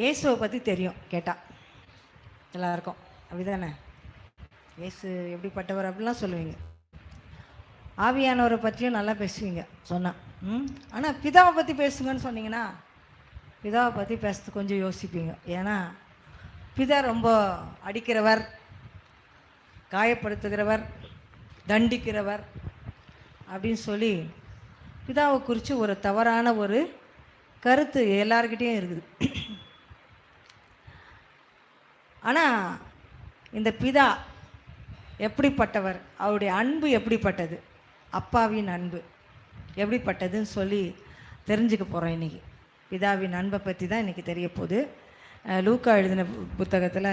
இயேசுவை பற்றி தெரியும் கேட்டால் எல்லாருக்கும், அப்படிதானே? இயேசு எப்படிப்பட்டவர் அப்படிலாம் சொல்லுவீங்க. ஆவியானவரை பற்றியும் நல்லா பேசுவீங்க சொன்னால். ஆனால் பிதாவை பற்றி பேசுங்கன்னு சொன்னீங்கன்னா பிதாவை பற்றி பேசுறது கொஞ்சம் யோசிப்பீங்க. ஏன்னா பிதா ரொம்ப அடிக்கிறவர், காயப்படுத்துகிறவர், தண்டிக்கிறவர் அப்படின்னு சொல்லி பிதாவை குறித்து ஒரு தவறான ஒரு கருத்து எல்லாருக்கிட்டேயும் இருக்குது. ஆனால் இந்த பிதா எப்படிப்பட்டவர், அவருடைய அன்பு எப்படிப்பட்டது, அப்பாவின் அன்பு எப்படிப்பட்டதுன்னு சொல்லி தெரிஞ்சுக்க போகிறோம் இன்றைக்கி. பிதாவின் அன்பை பற்றி தான் இன்றைக்கி தெரிய போகுது. லூக்கா எழுதின புத்தகத்தில்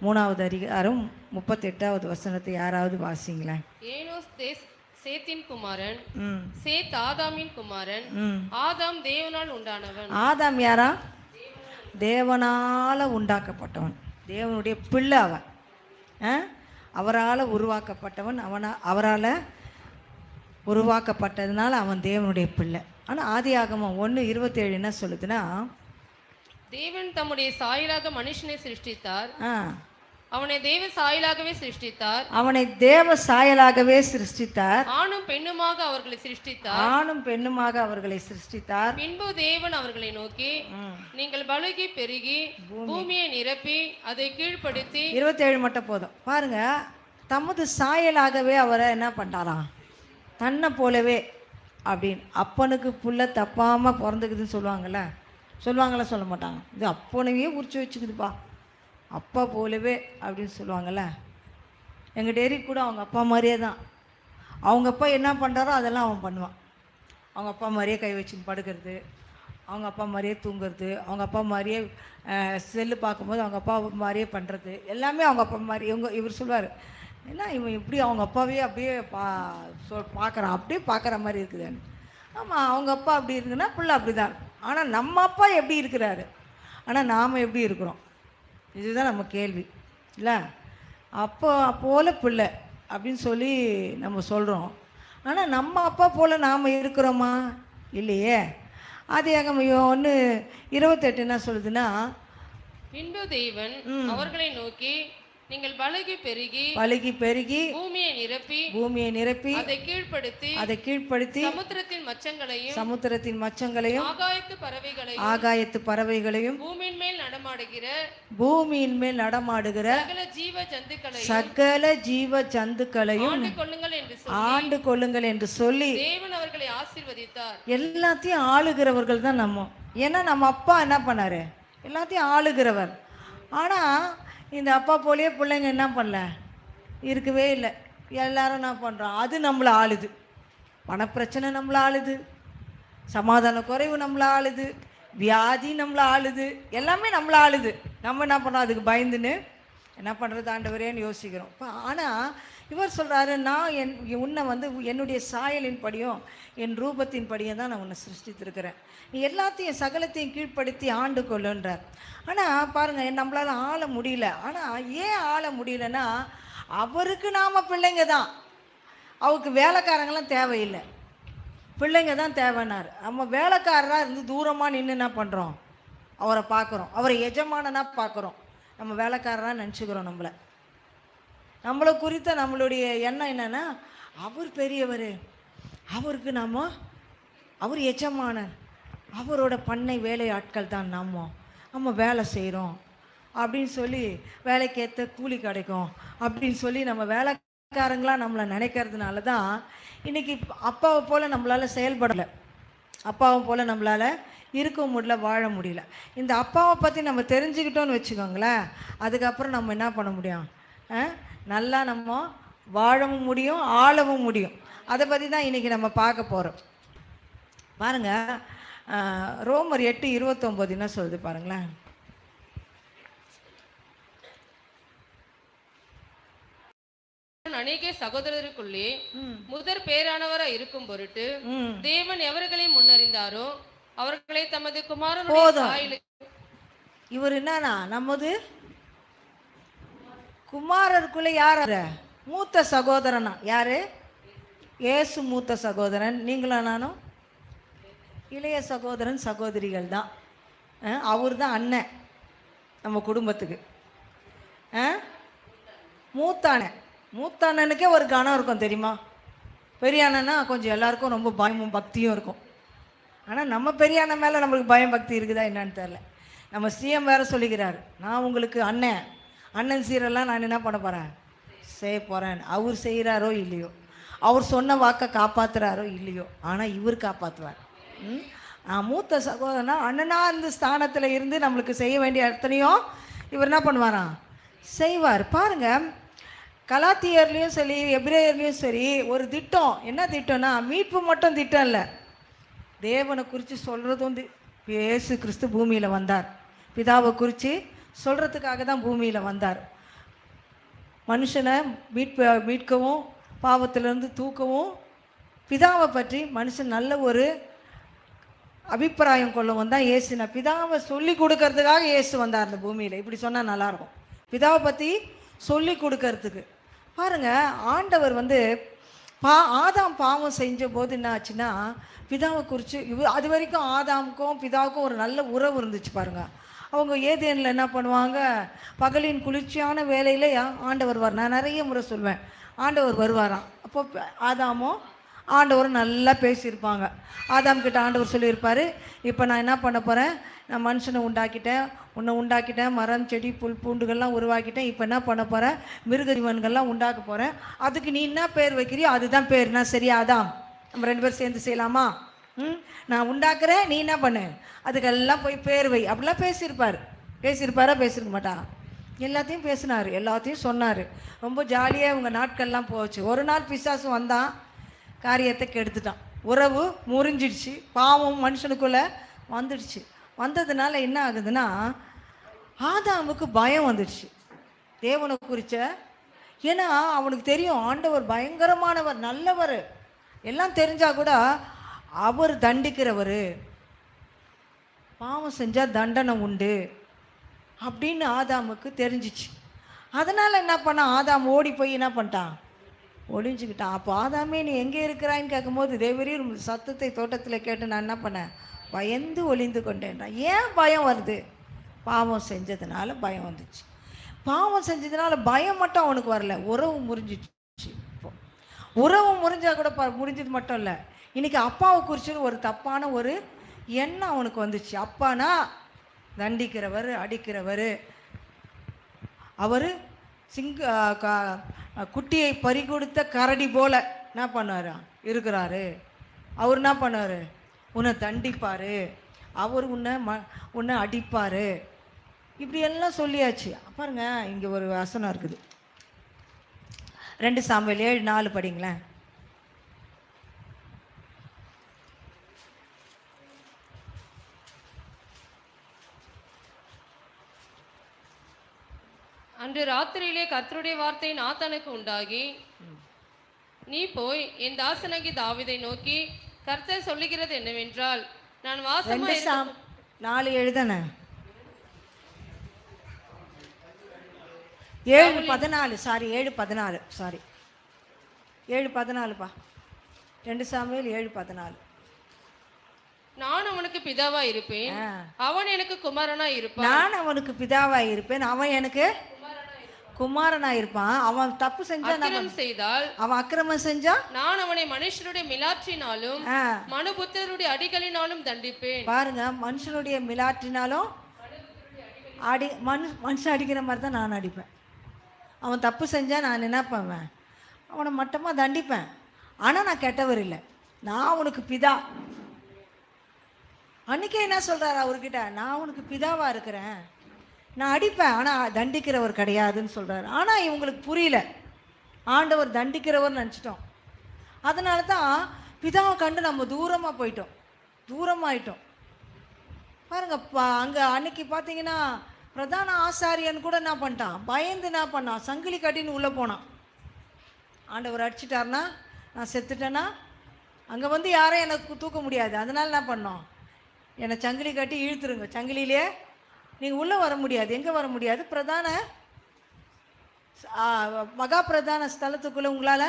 3வது அதிகாரம் 38வது வசனத்தை யாராவது வாசிங்களேன். ஏனோஸ் சேத்தின் குமாரன், சேத் ஆதாமின் குமாரன், ஆதாம் தேவனால் உண்டானவன். ஆதாம் யாரா? தேவனால் உண்டாக்கப்பட்டவன், தேவனுடைய பிள்ளை அவன். அவரால் உருவாக்கப்பட்டவன், அவரால் உருவாக்கப்பட்டதுனால அவன் தேவனுடைய பிள்ளை. ஆனால் ஆதியாகமம் 1:27 என்ன சொல்லுதுன்னா, தேவன் தம்முடைய சாயலாக மனுஷனை சிருஷ்டித்தார், அவனை தேவ சாயலாகவே சிருஷ்டித்தார், அவனை தேவ சாயலாகவே சிருஷ்டித்தார், ஆணும் பெண்ணுமாக அவர்களை சிருஷ்டித்தார், ஆணும் பெண்ணுமாக அவர்களை சிருஷ்டித்தார். பின்பு தேவன் அவர்களை நோக்கி, நீங்கள் பலுகி பெருகி பூமியை நிரப்பி அதை கீழ்ப்படுத்தி. 27 மட்டும் போதும் பாருங்க. தமது சாயலாகவே அவரை என்ன பண்ணாராம், தன்னை போலவே அப்படின்னு. அப்பனுக்கு புள்ள தப்பாமல் பிறந்துக்குதுன்னு சொல்லுவாங்கள்ல, சொல்லுவாங்களா? சொல்ல மாட்டாங்க. இது அப்பனையே உரிச்சு வச்சுக்குதுப்பா, அப்பா போலவே அப்படின்னு சொல்லுவாங்கள்ல. எங்கள் டெரி கூட அவங்க அப்பா மாதிரியே தான். அவங்க அப்பா என்ன பண்ணுறாரோ அதெல்லாம் அவன் பண்ணுவான். அவங்க அப்பா மாதிரியே கை வச்சுன்னு படுக்கிறது, அவங்க அப்பா மாதிரியே தூங்குறது, அவங்க அப்பா மாதிரியே செல்லு பார்க்கும்போது அவங்க அப்பா மாதிரியே பண்ணுறது, எல்லாமே அவங்க அப்பா மாதிரி. இவர் சொல்லுவார், ஏன்னா இவன் இப்படி அவங்க அப்பாவே அப்படியே பார்க்குறான், அப்படியே பார்க்குற மாதிரி இருக்குதுன்னு. ஆமாம், அவங்க அப்பா அப்படி இருக்குன்னா பிள்ளை அப்படி தான். ஆனால் நம்ம அப்பா எப்படி இருக்கிறாரு, ஆனால் நாம் எப்படி இருக்கிறோம், இதுதான் நம்ம கேள்வி இல்லை? அப்போ போல பிள்ளை அப்படின்னு சொல்லி நம்ம சொல்கிறோம். ஆனால் நம்ம அப்பா போல் நாம் இருக்கிறோமா? இல்லையே. ஆதியாகமம் 1:28 என்ன சொல்லுதுன்னா, பின்பு தேவன் அவர்களை நோக்கி, நீங்கள் பலுகி பெருகி பூமியை நிரப்பி அதை கீழ்ப்படுத்தி சமுத்திரத்தின் மச்சங்களையும் ஆகாயத்து பறவைகளையும் பூமியின் மேல் நடமாடுகிற சகல ஜீவ ஜந்துக்களையும் ஆண்டு கொள்ளுங்கள் என்று சொல்லி தேவன் அவர்களை ஆசீர்வதித்தார். எல்லாத்தையும் ஆளுகிறவர்கள் தான் நம்ம. ஏன்னா நம்ம அப்பா என்ன பண்ணாரு, எல்லாத்தையும் ஆளுகிறவர். ஆனால் இந்த அப்பா போலேயே பிள்ளைங்க என்ன பண்ணல, இருக்கவே இல்லை. எல்லாரும் என்ன பண்ணுறோம், அது நம்மளை ஆளுது. பணப்பிரச்சனை நம்மளை ஆளுது, சமாதான குறைவு நம்மளை ஆளுது, வியாதி நம்மளை ஆளுது, எல்லாமே நம்மளை ஆளுது. நம்ம என்ன பண்ணுறோம், அதுக்கு பயந்துன்னு என்ன பண்ணுறது ஆண்டவரேன்னு யோசிக்கிறோம். இப்போ ஆனால் இவர் சொல்கிறாரு, நான் உன்னை என்னுடைய சாயலின் படியும் என் ரூபத்தின் படியும் தான் நான் உன்னை சிருஷ்டித்திருக்கிறேன், நீ எல்லாத்தையும் சகலத்தையும் கீழ்ப்படுத்தி ஆண்டு கொள்ளுன்றார். ஆனால் பாருங்கள், நம்மளால் ஆள முடியல. ஆனால் ஏன் ஆள முடியலன்னா, அவருக்கு நாம் பிள்ளைங்க தான், அவருக்கு வேலைக்காரங்களாம் தேவையில்லை, பிள்ளைங்க தான் தேவைன்னார். நம்ம வேலைக்காரராக இருந்து தூரமாக நின்று என்ன பண்ணுறோம், அவரை பார்க்குறோம், அவரை எஜமானனா பார்க்குறோம், நம்ம வேலைக்காரராக நினச்சிக்கிறோம். நம்மளை குறித்த நம்மளுடைய எண்ணம் என்னென்னா, அவர் பெரியவர், அவருக்கு அவர் எஜமானர், அவரோட பண்ணை வேலை ஆட்கள் தான் நம்ம வேலை செய்கிறோம் அப்படின்னு சொல்லி வேலைக்கேற்ற கூலி கிடைக்கும் அப்படின்னு சொல்லி நம்ம வேலைக்காரங்களாக நம்மளை நினைக்கிறதுனால தான் இன்றைக்கி அப்பாவை போல் நம்மளால் செயல்படலை, அப்பாவை போல் நம்மளால் இருக்க முடியல, வாழ முடியல. இந்த அப்பாவை பற்றி நம்ம தெரிஞ்சுக்கிட்டோன்னு வச்சுக்கோங்களேன், அதுக்கப்புறம் நம்ம என்ன பண்ண முடியும், நல்லா நம்ம வாழவும் முடியும், ஆளவும் முடியும். அதை பற்றி தான் இன்றைக்கி நம்ம பார்க்க போகிறோம். பாருங்கள், ரோமர் 8:29 என்ன சொல்லுது பாருங்களேன். அநேக சகோதரருக்குள்ளே முதற் பேரானவராய் இருக்கும் பொருட்டு தேவன் எவர்களை முன்னறிந்தாரோ அவர்களை தமது குமாரனுடைய இவர் என்னன்னா நமது குமாரருக்குள்ளே யார், மூத்த சகோதரனா யாரு? இயேசு மூத்த சகோதரன், நீங்களும் நானும் இளைய சகோதரன், சகோதரிகள் தான். அவர் தான் அண்ணன். நம்ம குடும்பத்துக்கு. ஆ மூத்தானன், மூத்தானனுக்கே ஒரு கனம் இருக்கும் தெரியுமா? பெரிய அண்ணன்னா கொஞ்சம் எல்லாருக்கும் ரொம்ப பயமும் பக்தியும் இருக்கும். ஆனால் நம்ம பெரிய அண்ணன் மேலே நம்மளுக்கு பயம் பக்தி இருக்குதா என்னன்னு தெரில. நம்ம சிஎம் வேறு சொல்லிக்கிறார், நான் உங்களுக்கு அண்ணன் சீரெல்லாம் நான் என்ன பண்ண போகிறேன், செய்ய போகிறேன். அவர் செய்கிறாரோ இல்லையோ, அவர் சொன்ன வாக்கை காப்பாற்றுறாரோ இல்லையோ, ஆனால் இவர் காப்பாற்றுவார். மூத்த சகோதரனா அண்ணனா இந்த ஸ்தானத்தில் இருந்து நம்மளுக்கு செய்ய வேண்டிய எத்தனையோ இவர் என்ன பண்ணுவாராம், செய்வார். பாருங்கள், கலாத்தியர்லேயும் சரி எபிரேயர்லேயும் சரி ஒரு திட்டம். என்ன திட்டம்னா, மீட்பு மட்டும் திட்டம் இல்லை, தேவனை குறித்து சொல்கிறதும். இயேசு கிறிஸ்து பூமியில் வந்தார், பிதாவை குறித்து சொல்கிறதுக்காக தான் பூமியில் வந்தார். மனுஷனை மீட்கவும் பாவத்திலிருந்து தூக்கவும், பிதாவை பற்றி மனுஷன் நல்ல ஒரு அபிப்பிராயம் கொள்ளவும் தான் இயேசுனா. பிதாவை சொல்லி கொடுக்கறதுக்காக இயேசு வந்தார் இந்த பூமியில். இப்படி சொன்னால் நல்லாயிருக்கும், பிதாவை பற்றி சொல்லி கொடுக்கறதுக்கு. பாருங்கள், ஆண்டவர் ஆதாம் பாவம் செஞ்ச போது என்ன ஆச்சுன்னா, பிதாவை குறித்து அது வரைக்கும் ஆதாமுக்கும் பிதாவுக்கும் ஒரு நல்ல உறவு இருந்துச்சு. பாருங்கள், அவங்க ஏதேனில் என்ன பண்ணுவாங்க, பகலின் குளிர்ச்சியான வேலையில் ஆண்டவர் வருவார். நான் நிறைய முறை சொல்வேன், ஆண்டவர் வருவாராம். அப்போ ஆதாமும் ஆண்டவரும் நல்லா பேசியிருப்பாங்க. ஆதாம் கிட்ட ஆண்டவர் சொல்லியிருப்பார், இப்போ நான் என்ன பண்ண போகிறேன், நான் மனுஷனை உண்டாக்கிட்டேன், மரம் செடி புல் பூண்டுகள்லாம் உருவாக்கிட்டேன். இப்போ என்ன பண்ண போகிறேன், மிருக ஜீவன்கள்லாம் உண்டாக்க போகிறேன். அதுக்கு நீ என்ன பேர் வைக்கிறியோ அதுதான் பேர். நான் சரியா ஆதாம், நம்ம 2 பேரும் சேர்ந்து செய்யலாமா? நான் உண்டாக்குறேன், நீ என்ன பண்ணு, அதுக்கெல்லாம் போய் பேர் வை. அப்படிலாம் பேசியிருப்பாரா பேசியிருக்க மாட்டா? எல்லாத்தையும் பேசினார், எல்லாத்தையும் சொன்னார். ரொம்ப ஜாலியாக இவங்க நாட்கள்லாம் போச்சு. ஒரு நாள் பிசாசு வந்தான், காரியத்தை கெடுத்துட்டான். உறவு முறிஞ்சிடுச்சு, பாவம் மனுஷனுக்குள்ளே வந்துடுச்சு. வந்ததுனால என்ன ஆகுதுன்னா, ஆதாமுக்கு பயம் வந்துடுச்சு தேவனை குறித்த. ஏன்னா அவனுக்கு தெரியும் ஆண்டவர் பயங்கரமானவர், நல்லவர், எல்லாம் தெரிஞ்சால் கூட அவர் தண்டிக்கிறவர், பாவம் செஞ்சால் தண்டனை உண்டு அப்படின்னு ஆதாமுக்கு தெரிஞ்சிச்சு. அதனால் என்ன பண்ணான், ஆதாம் ஓடி போய் என்ன பண்ணிட்டான், ஒளிஞ்சுக்கிட்டான். அப்போ ஆதாமே நீ எங்கே இருக்கிறான்னு கேட்கும்போது, தேவரீர் சத்தத்தை தோட்டத்தில் கேட்டு நான் என்ன பண்ணேன், பயந்து ஒளிந்து கொண்டேன்றான். ஏன் பயம் வருது, பாவம் செஞ்சதுனால பயம் வந்துச்சு. பாவம் செஞ்சதுனால பயம் மட்டும் அவனுக்கு வரல, உறவு முறிஞ்சிச்சு. இப்போ உறவு முறிஞ்சால் கூட முடிஞ்சது மட்டும் இல்லை, இன்றைக்கி அப்பாவை குறித்து ஒரு தப்பான ஒரு எண்ணம் அவனுக்கு வந்துச்சு. அப்பானா தண்டிக்கிறவர், அடிக்கிறவர், அவர் குட்டியை பறிகொடுத்த கரடி போல என்ன பண்ணுவார் இருக்கிறாரு. அவர் என்ன பண்ணுவார், உன்னை தண்டிப்பார், அவர் உன்னை அடிப்பார், இப்படி எல்லாம் சொல்லியாச்சு. பாருங்க, இங்கே ஒரு வசனம் இருக்குது, 2 சாமுவேல் 7:4 படிங்களேன். அன்று ராத்திரியிலே கர்த்தருடைய வார்த்தை நாத்தானுக்கு உண்டாகி, நீ போய் என் தாசனாகி தாவீதை நோக்கி, கர்த்தர் சொல்லுகிறது என்னவென்றால், நான் வாசமா 4:7 தானே, 7:14 சாரி 7:14 சாரி 7:14பா, 2 சாமுவேல் 7:14. நான் அவனுக்கு பிதாவா இருப்பேன், அவன் எனக்கு குமாரனா இருப்பான். நான் அவனுக்கு பிதாவா இருப்பேன், அவன் எனக்கு குமாரனா இருப்பான். அவன் தப்பு செஞ்சா, அவன் அக்கிரமம் செஞ்சா, நான் அவனை மனுஷனுடைய மிலாற்றினாலும் மனுபுத்திரருடைய அடிகளினாலும் தண்டிப்பேன். பாருங்க, மனுஷனுடைய மிலாற்றினாலும் மனுஷன் அடிக்கிற மாதிரி தான் நான் அடிப்பேன். அவன் தப்பு செஞ்சா நான் என்ன பண்ணுவேன், அவனை மட்டமாக தண்டிப்பேன். ஆனால் நான் கெட்டவர் இல்லை, நான் அவனுக்கு பிதா. அன்றைக்கே என்ன சொல்கிறார் அவர்கிட்ட, நான் அவனுக்கு பிதாவாக இருக்கிறேன், நான் அடிப்பேன், ஆனால் தண்டிக்கிறவர் கிடையாதுன்னு சொல்கிறார். ஆனால் இவங்களுக்கு புரியல, ஆண்டவர் தண்டிக்கிறவர் நினச்சிட்டோம். அதனால தான் பிதாவை கண்டு நம்ம தூரமாயிட்டோம். பாருங்கப்பா, அங்கே அன்னைக்கு பார்த்தீங்கன்னா பிரதான ஆசாரியன் கூட என்ன பண்ணிட்டான், பயந்து என்ன பண்ணான், சங்கிலி கட்டின்னு உள்ளே போனான். ஆண்டவர் அடிச்சிட்டார்னா நான் செத்துட்டேன்னா அங்கே யாரும் எனக்கு தூக்க முடியாது, அதனால் என்ன பண்ணோம், என்னை சங்கிலி கட்டி இழுத்துருங்க, சங்கிலிலே நீங்கள் உள்ளே வர முடியாது. எங்கே வர முடியாது, மகா பிரதான ஸ்தலத்துக்குள்ளே உங்களால்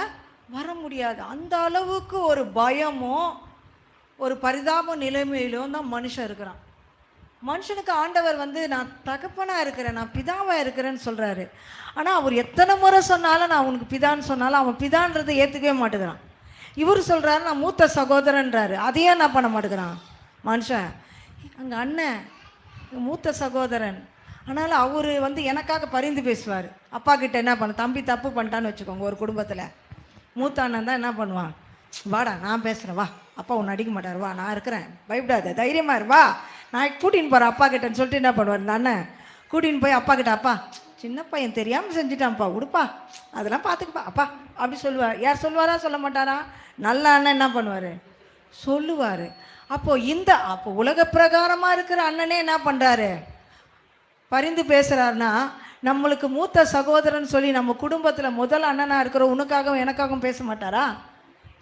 வர முடியாது. அந்த அளவுக்கு ஒரு பயமும் ஒரு பரிதாப நிலைமையிலும் தான் மனுஷன் இருக்கிறான். மனுஷனுக்கு ஆண்டவர் வந்து நான் தகப்பனாக இருக்கிறேன், நான் பிதாவாக இருக்கிறேன்னு சொல்கிறாரு. ஆனால் அவர் எத்தனை முறை சொன்னாலும் நான் உனக்கு பிதான்னு சொன்னாலும் அவன் பிதான்றதை ஏற்றுக்கவே மாட்டேங்கிறான். இவர் சொல்கிறாரு நான் மூத்த சகோதரன்றாரு, அதையே என்ன பண்ண மாட்டேங்கிறான் மனுஷன். அங்கே அண்ணன் மூத்த சகோதரன், ஆனாலும் அவர் வந்து எனக்காக பரிந்து பேசுவார். அப்பா கிட்ட என்ன பண்ண, தம்பி தப்பு பண்ணிட்டான்னு வச்சுக்கோங்க, ஒரு குடும்பத்தில் மூத்த அண்ணன் தான் என்ன பண்ணுவான், வாடா நான் பேசுகிறேன், வா அப்பா உன்னை அடிக்க மாட்டார், வா நான் இருக்கிறேன், பயப்படாத தைரியமாக இரு, வா நான் கூட்டின்னு போகிறேன் அப்பா கிட்டன்னு சொல்லிட்டு என்ன பண்ணுவார் இந்த அண்ணன், கூட்டின்னு போய் அப்பா கிட்ட, அப்பா சின்ன பையன் தெரியாமல் செஞ்சுட்டான்ப்பா, விடுப்பா அதெல்லாம் பார்த்துக்குப்பா அப்பா அப்படி சொல்லுவார். யார் சொல்லுவாரா சொல்ல மாட்டாரா? நல்ல அண்ணன் என்ன பண்ணுவார், சொல்லுவார். அப்போ உலக பிரகாரமாக இருக்கிற அண்ணனே என்ன பண்ணுறாரு, பரிந்து பேசுகிறாருன்னா நம்மளுக்கு மூத்த சகோதரன் சொல்லி நம்ம குடும்பத்தில் முதல் அண்ணனாக இருக்கிற உனக்காகவும் எனக்காகவும் பேச மாட்டாரா?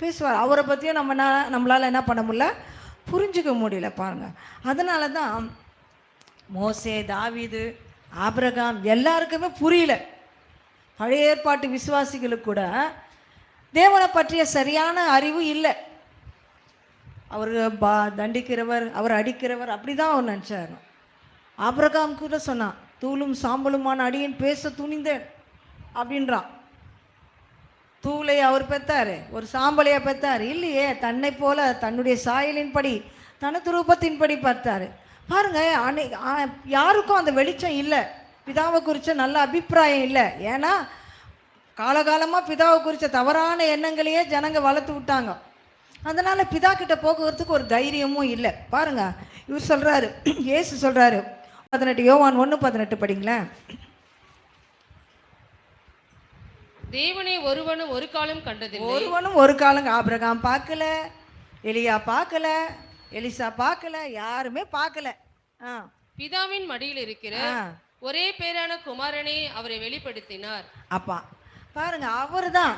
பேசுவார். அவரை பற்றியும் நம்மளால் என்ன பண்ண முடியல, புரிஞ்சுக்க முடியல பாருங்கள். அதனால தான் மோசே, தாவீது, ஆபிரகாம் எல்லாருக்குமே புரியல. பழைய ஏற்பாட்டு விசுவாசிகளுக்கு கூட தேவனை பற்றிய சரியான அறிவு இல்லை. அவர் தண்டிக்கிறவர், அவர் அடிக்கிறவர், அப்படி தான் அவர் நினச்சார். ஆபிரகாம் கூட சொன்னான், தூளும் சாம்பலுமான அடியேன் பேச துணிந்தேன் அப்படின்றான். தூளை அவர் பெற்றார், ஒரு சாம்பலையை பெற்றார் இல்லையே, தன்னை போல தன்னுடைய சாயலின்படி தனது ரூபத்தின்படி பார்த்தார். பாருங்க, யாருக்கும் அந்த வெளிச்சம் இல்லை, பிதாவை குறித்த நல்ல அபிப்பிராயம் இல்லை. ஏன்னா காலகாலமாக பிதாவை குறித்த தவறான எண்ணங்களையே ஜனங்க வளர்த்து விட்டாங்க. அதனால் பிதா கிட்ட போக்குவரத்துக்கு ஒரு தைரியமும் இல்லை. பாருங்க, இவர் சொல்கிறாரு, இயேசு சொல்கிறாரு 18, யோவான் 1:18 படிங்களேன். தேவனை ஒருவனும் ஒரு காலம் கண்டதில்லை. ஒருவனும் ஒரு காலம் ஆபிரகாம் பார்க்கல, எலியா பார்க்கல, எலிசா பார்க்கல, யாருமே பார்க்கல. பிதாவின் மடியில் இருக்கிற ஒரே பேரான குமாரனை அவரை வெளிப்படுத்தினார். அப்பா பாருங்க, அவர் தான்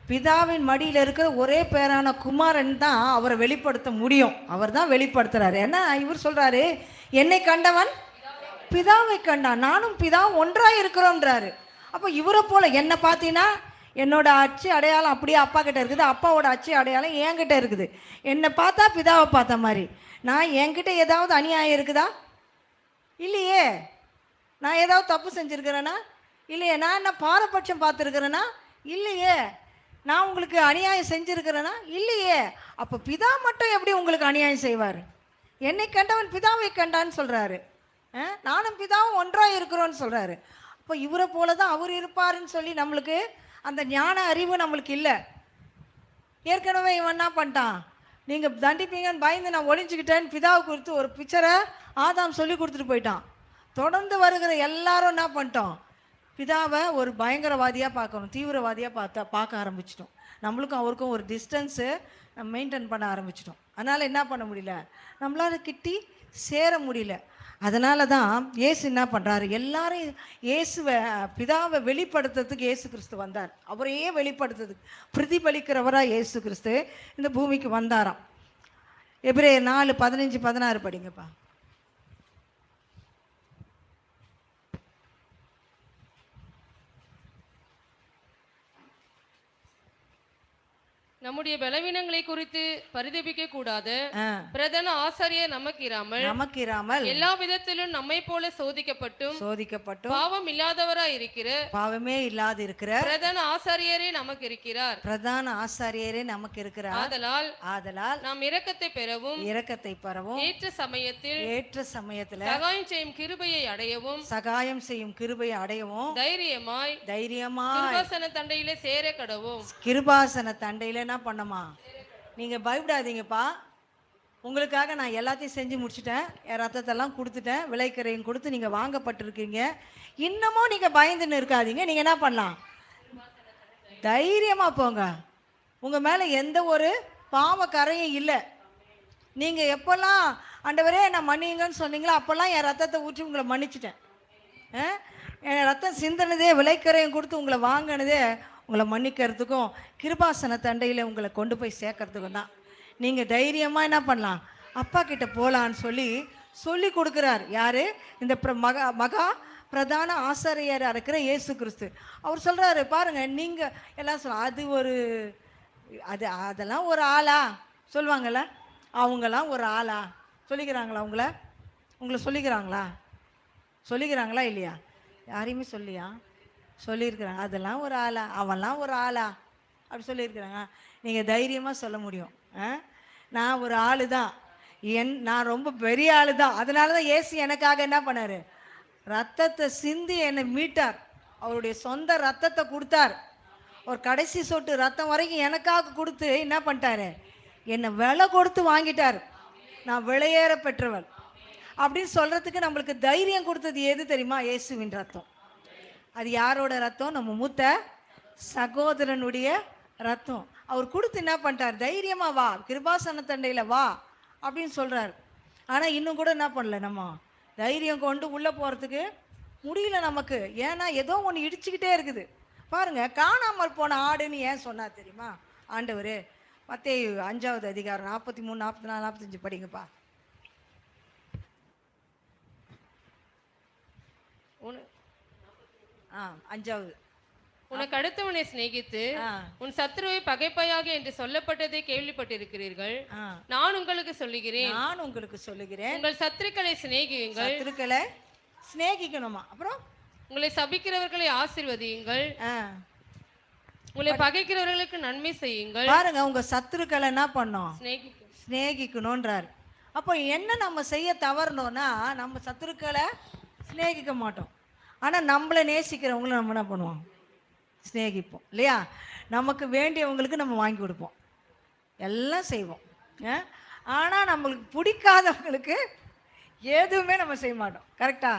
பிதாவின் மடியில் இருக்கிற ஒரே பேரான குமாரன் தான் அவரை வெளிப்படுத்த முடியும். அவர் தான் வெளிப்படுத்துறாரு. ஏன்னா இவர் சொல்றாரு, என்னை கண்டவன் பிதாவை கண்டான், நானும் பிதாவும் ஒன்றாக இருக்கிறோன்றாரு. அப்போ இவரை போல என்னை பார்த்தீங்கன்னா என்னோட அச்சு அடையாளம் அப்படியே அப்பா கிட்ட இருக்குது, அப்பாவோட அச்சு அடையாளம் என்கிட்ட இருக்குது. என்னை பார்த்தா பிதாவை பார்த்த மாதிரி. நான் என்கிட்ட ஏதாவது அநியாயம் இருக்குதா? இல்லையே. நான் ஏதாவது தப்பு செஞ்சுருக்கிறேன்னா? இல்லையே. நான் என்ன பாரபட்சம் பார்த்துருக்கிறேன்னா? இல்லையே. நான் உங்களுக்கு அநியாயம் செஞ்சுருக்கிறேன்னா? இல்லையே. அப்போ பிதா மட்டும் எப்படி உங்களுக்கு அநியாயம் செய்வார்? என்னை கண்டவன் பிதாவை கண்டான்னு சொல்கிறாரு. நானும் பிதாவும் ஒன்றாக இருக்கிறோன்னு சொல்கிறாரு. அப்போ இவரை போல தான் அவர் இருப்பாருன்னு சொல்லி நம்மளுக்கு அந்த ஞான அறிவு நம்மளுக்கு இல்லை. ஏற்கனவே இவன் என்ன பண்ணிட்டான், நீங்கள் தண்டிப்பீங்கன்னு பயந்து நான் ஒளிஞ்சுக்கிட்டேன்னு பிதாவை குறித்து ஒரு பிக்சரை ஆதாம் சொல்லி கொடுத்துட்டு போயிட்டான். தொடர்ந்து வருகிற எல்லாரும் என்ன பண்ணிட்டோம், பிதாவை ஒரு பயங்கரவாதியாக பார்க்கணும், தீவிரவாதியாக பார்க்க ஆரம்பிச்சிட்டோம். நம்மளுக்கும் அவருக்கும் ஒரு டிஸ்டன்ஸு நம்ம மெயின்டைன் பண்ண ஆரம்பிச்சிட்டோம். அதனால் என்ன பண்ண முடியல, நம்மளால் கிட்டி சேர முடியல. அதனால தான் இயேசு என்ன பண்ணுறாரு, எல்லாரும் இயேசுவை பிதாவை வெளிப்படுத்துறதுக்கு இயேசு கிறிஸ்து வந்தார். அவரையே வெளிப்படுத்துறதுக்கு பிரதிபலிக்கிறவராக இயேசு கிறிஸ்து இந்த பூமிக்கு வந்தாராம். எபிரேயர் 4:15-16 படிங்கப்பா. நம்முடைய பலவீனங்களை குறித்து பரிதபிக்க கூடாது. பிரதான ஆசாரியர் நமக்கிராமல் எல்லா விதத்திலும் நம்மை போல சோதிக்கப்பட்டும் பாவம் இல்லாதவராய் இருக்கிற, பாவமே இல்லாது இருக்கிற பிரதான ஆசாரியரே நமக்கு இருக்கிறார். பிரதான ஆசாரியரே நமக்கு இருக்கிறார். ஆதலால் நாம் இரக்கத்தை பெறவும் ஏற்ற சமயத்தில் சகாயம் செய்யும் கிருபையை அடையவும் தைரியமாய் கிருபாசன தண்டையிலே சேர கடவும். கிருபாசன தண்டையில என்ன பண்ணமா, நீங்கள் பயப்படாதீங்கப்பா, உங்களுக்காக நான் எல்லாத்தையும் செஞ்சு முடிச்சுட்டேன், என் ரத்தத்தெல்லாம் கொடுத்துட்டேன், விலைக்கரையும் கொடுத்து நீங்கள் வாங்கப்பட்டிருக்கீங்க. இன்னமும் நீங்கள் பயந்துன்னு இருக்காதீங்க. நீங்கள் என்ன பண்ணலாம், தைரியமாக போங்க. உங்கள் மேலே எந்த ஒரு பாவ கரையும் இல்லை. நீங்கள் எப்போல்லாம் ஆண்டவரே நான் மன்னிங்கன்னு சொன்னீங்களோ அப்போல்லாம் என் ரத்தத்தை ஊற்றி உங்களை மன்னிச்சிட்டேன். என் ரத்தம் சிந்தினதே, விலைக்கரையும் கொடுத்து உங்களை வாங்கினதே உங்களை மன்னிக்கிறதுக்கும் கிருபாசன தண்டையில் உங்களை கொண்டு போய் சேர்க்கறதுக்கும் தான். நீங்கள் தைரியமாக என்ன பண்ணலாம், அப்பா கிட்ட போகலான்னு சொல்லி கொடுக்குறார். யார்? இந்த மகா பிரதான ஆசாரியராக இருக்கிற இயேசு கிறிஸ்து. அவர் சொல்கிறாரு, பாருங்கள், நீங்கள் எல்லாம் அதெல்லாம் ஒரு ஆளா சொல்லுவாங்கள்ல, அவங்கெல்லாம் ஒரு ஆளா சொல்லிக்கிறாங்களா? அவங்கள உங்களை சொல்லிக்கிறாங்களா? சொல்லிக்கிறாங்களா இல்லையா? யாரையுமே சொல்லியா? சொல்லியிருக்கிறாங்க. அதெல்லாம் ஒரு ஆளா, அவன்லாம் ஒரு ஆளா அப்படி சொல்லியிருக்கிறாங்க. நீங்கள் தைரியமாக சொல்ல முடியும். நான் ஒரு ஆள் தான், நான் ரொம்ப பெரிய ஆள் தான். அதனால தான் இயேசு எனக்காக என்ன பண்ணார்? ரத்தத்தை சிந்தி என்னை மீட்டார். அவருடைய சொந்த ரத்தத்தை கொடுத்தார். ஒரு கடைசி சொட்டு ரத்தம் வரைக்கும் எனக்காக கொடுத்து என்ன பண்ணிட்டாரு? என்னை விலை கொடுத்து வாங்கிட்டார். நான் விலையேற பெற்றவள் அப்படின்னு சொல்கிறதுக்கு நம்மளுக்கு தைரியம் கொடுத்தது எது தெரியுமா? இயேசுவின் ரத்தம். அது யாரோட ரத்தம்? நம்ம மூத்த சகோதரனுடைய ரத்தம். அவர் கொடுத்து என்ன பண்ணிட்டார்? தைரியமாக வா, கிருபாசன தண்டையில் வா அப்படின்னு சொல்கிறார். ஆனால் இன்னும் கூட என்ன பண்ணல, நம்ம தைரியம் கொண்டு உள்ளே போகிறதுக்கு முடியல நமக்கு. ஏன்னா ஏதோ ஒன்று இடிச்சுக்கிட்டே இருக்குது. பாருங்கள், காணாமல் போன ஆடுன்னு ஏன் சொன்னார் தெரியுமா ஆண்டவர்? மத்தேயு 5வது அதிகாரம் 43, 44, 45 படிங்கப்பா. அஞ்சாவது. உனக்கு அடுத்தவனை சிநேகித்து உன் சத்துருவை பகைப்பாயாக என்று சொல்லப்பட்டதை கேள்விப்பட்டிருக்கிறீர்கள். நான் உங்களுக்கு சொல்லுகிறேன், உங்கள் சத்துருக்களை சிநேகியுங்கள். சத்துருக்களை சிநேகிக்கணுமா? அப்புறம் உங்களை சபிக்கிறவர்களை ஆசீர்வதியுங்கள், உங்களை பகைக்கிறவர்களுக்கு நன்மை செய்யுங்கள். பாருங்க, உங்க சத்துருக்களை என்ன பண்ணோம்? சிநேகிக்கணும்ன்றார். அப்போ என்ன நம்ம செய்ய தவறணும்னா, நம்ம சத்துருக்களை சிநேகிக்க மாட்டோம். ஆனால் நம்மளை நேசிக்கிறவங்கள நம்ம என்ன பண்ணுவோம்? சிநேகிப்போம் இல்லையா? நமக்கு வேண்டியவங்களுக்கு நம்ம வாங்கி கொடுப்போம், எல்லாம் செய்வோம். ஆனால் நம்மளுக்கு பிடிக்காதவங்களுக்கு எதுவுமே நம்ம செய்ய மாட்டோம். கரெக்டா?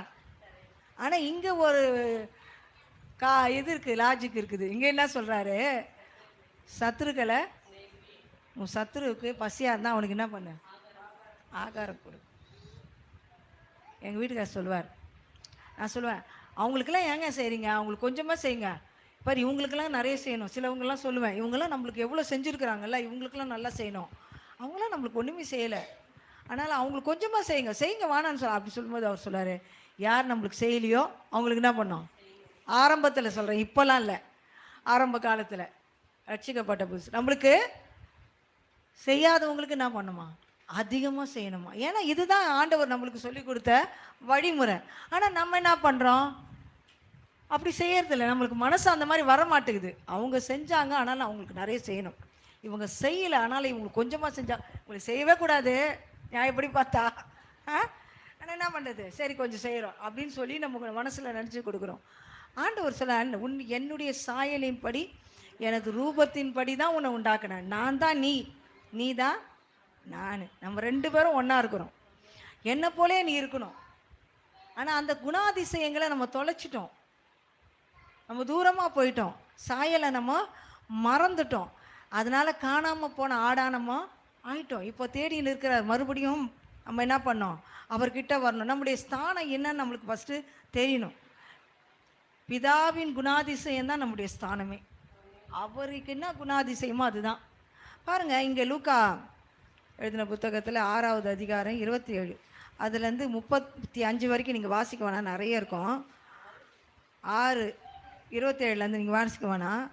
ஆனால் இங்கே ஒரு இது இருக்குது, லாஜிக் இருக்குது. இங்கே என்ன சொல்கிறாரு? சத்துருக்களை, உன் சத்துருவுக்கு பசியாக இருந்தால் அவனுக்கு என்ன பண்ணு? ஆகாரம் கொடு. எங்கள் வீட்டுக்காரர் சொல்லுவார், நான் சொல்லுவேன், அவங்களுக்கெல்லாம் ஏங்க செய்கிறீங்க? அவங்களுக்கு கொஞ்சமாக செய்யுங்க. பாரு, இவங்களுக்கெல்லாம் நிறைய செய்யணும். சிலவங்கெல்லாம் சொல்லுவேன், இவங்கெல்லாம் நம்மளுக்கு எவ்வளோ செஞ்சுருக்குறாங்கல்ல, இவங்களுக்கெல்லாம் நல்லா செய்யணும். அவங்களாம் நம்மளுக்கு ஒன்றுமே செய்யலை, அதனால் அவங்களுக்கு கொஞ்சமாக செய்யுங்க வானான்னு சொல்ல. அப்படி சொல்லும்போது அவர் சொல்லுவார், யார் நம்மளுக்கு செய்யலையோ அவங்களுக்கு என்ன பண்ணோம்? ஆரம்பத்தில் சொல்கிறேன், இப்போல்லாம் இல்லை, ஆரம்ப காலத்தில் ரட்சிக்கப்பட்ட புதுசு நம்மளுக்கு செய்யாதவங்களுக்கு என்ன பண்ணுமா? அதிகமாக செய்யணுமா? ஏன்னா இதுதான் ஆண்டவர் நம்மளுக்கு சொல்லி கொடுத்த வழிமுறை. ஆனால் நம்ம என்ன பண்ணுறோம்? அப்படி செய்யறதில்ல. நம்மளுக்கு மனசு அந்த மாதிரி வர மாட்டேங்குது. அவங்க செஞ்சாங்க, ஆனாலும் அவங்களுக்கு நிறைய செய்யணும். இவங்க செய்யலை, ஆனாலும் இவங்களுக்கு கொஞ்சமாக செஞ்சால் உங்களுக்கு செய்யவே கூடாது. நான் எப்படி பார்த்தா ஆனால் என்ன பண்ணுறது? சரி கொஞ்சம் செய்கிறோம் அப்படின்னு சொல்லி நம்ம மனசில் நினச்சி கொடுக்குறோம். ஆண்டவர் சொல்ல, என்னுடைய சாயலின் படி, எனது ரூபத்தின் படி தான் உன்னை உண்டாக்குனேன். நான் தான் நீ தான் நான். நம்ம 2 பேரும் ஒன்றா இருக்கிறோம். என்னை போலே நீ இருக்கணும். ஆனால் அந்த குணாதிசயங்களை நம்ம தொலைச்சிட்டோம், நம்ம தூரமாக போயிட்டோம், சாயலை நம்ம மறந்துட்டோம். அதனால் காணாமல் போன ஆடானமோ ஆயிட்டோம். இப்போ தேடின்னு இருக்கிறார். மறுபடியும் நம்ம என்ன பண்ணோம்? அவர்கிட்ட வரணும். நம்முடைய ஸ்தானம் என்னன்னு நம்மளுக்கு ஃபஸ்ட்டு தெரியணும். பிதாவின் குணாதிசயம் தான் நம்முடைய ஸ்தானமே. அவருக்கு என்ன குணாதிசயமோ அதுதான். பாருங்கள், இங்கே லூக்கா எழுதின புத்தகத்தில் 6வது அதிகாரம் 27, அதுலேருந்து 35 வரைக்கும் நீங்கள் வாசிக்க வேணாம், நிறைய இருக்கும். 6:27 நீங்கள் வாசிக்க வேணாம்.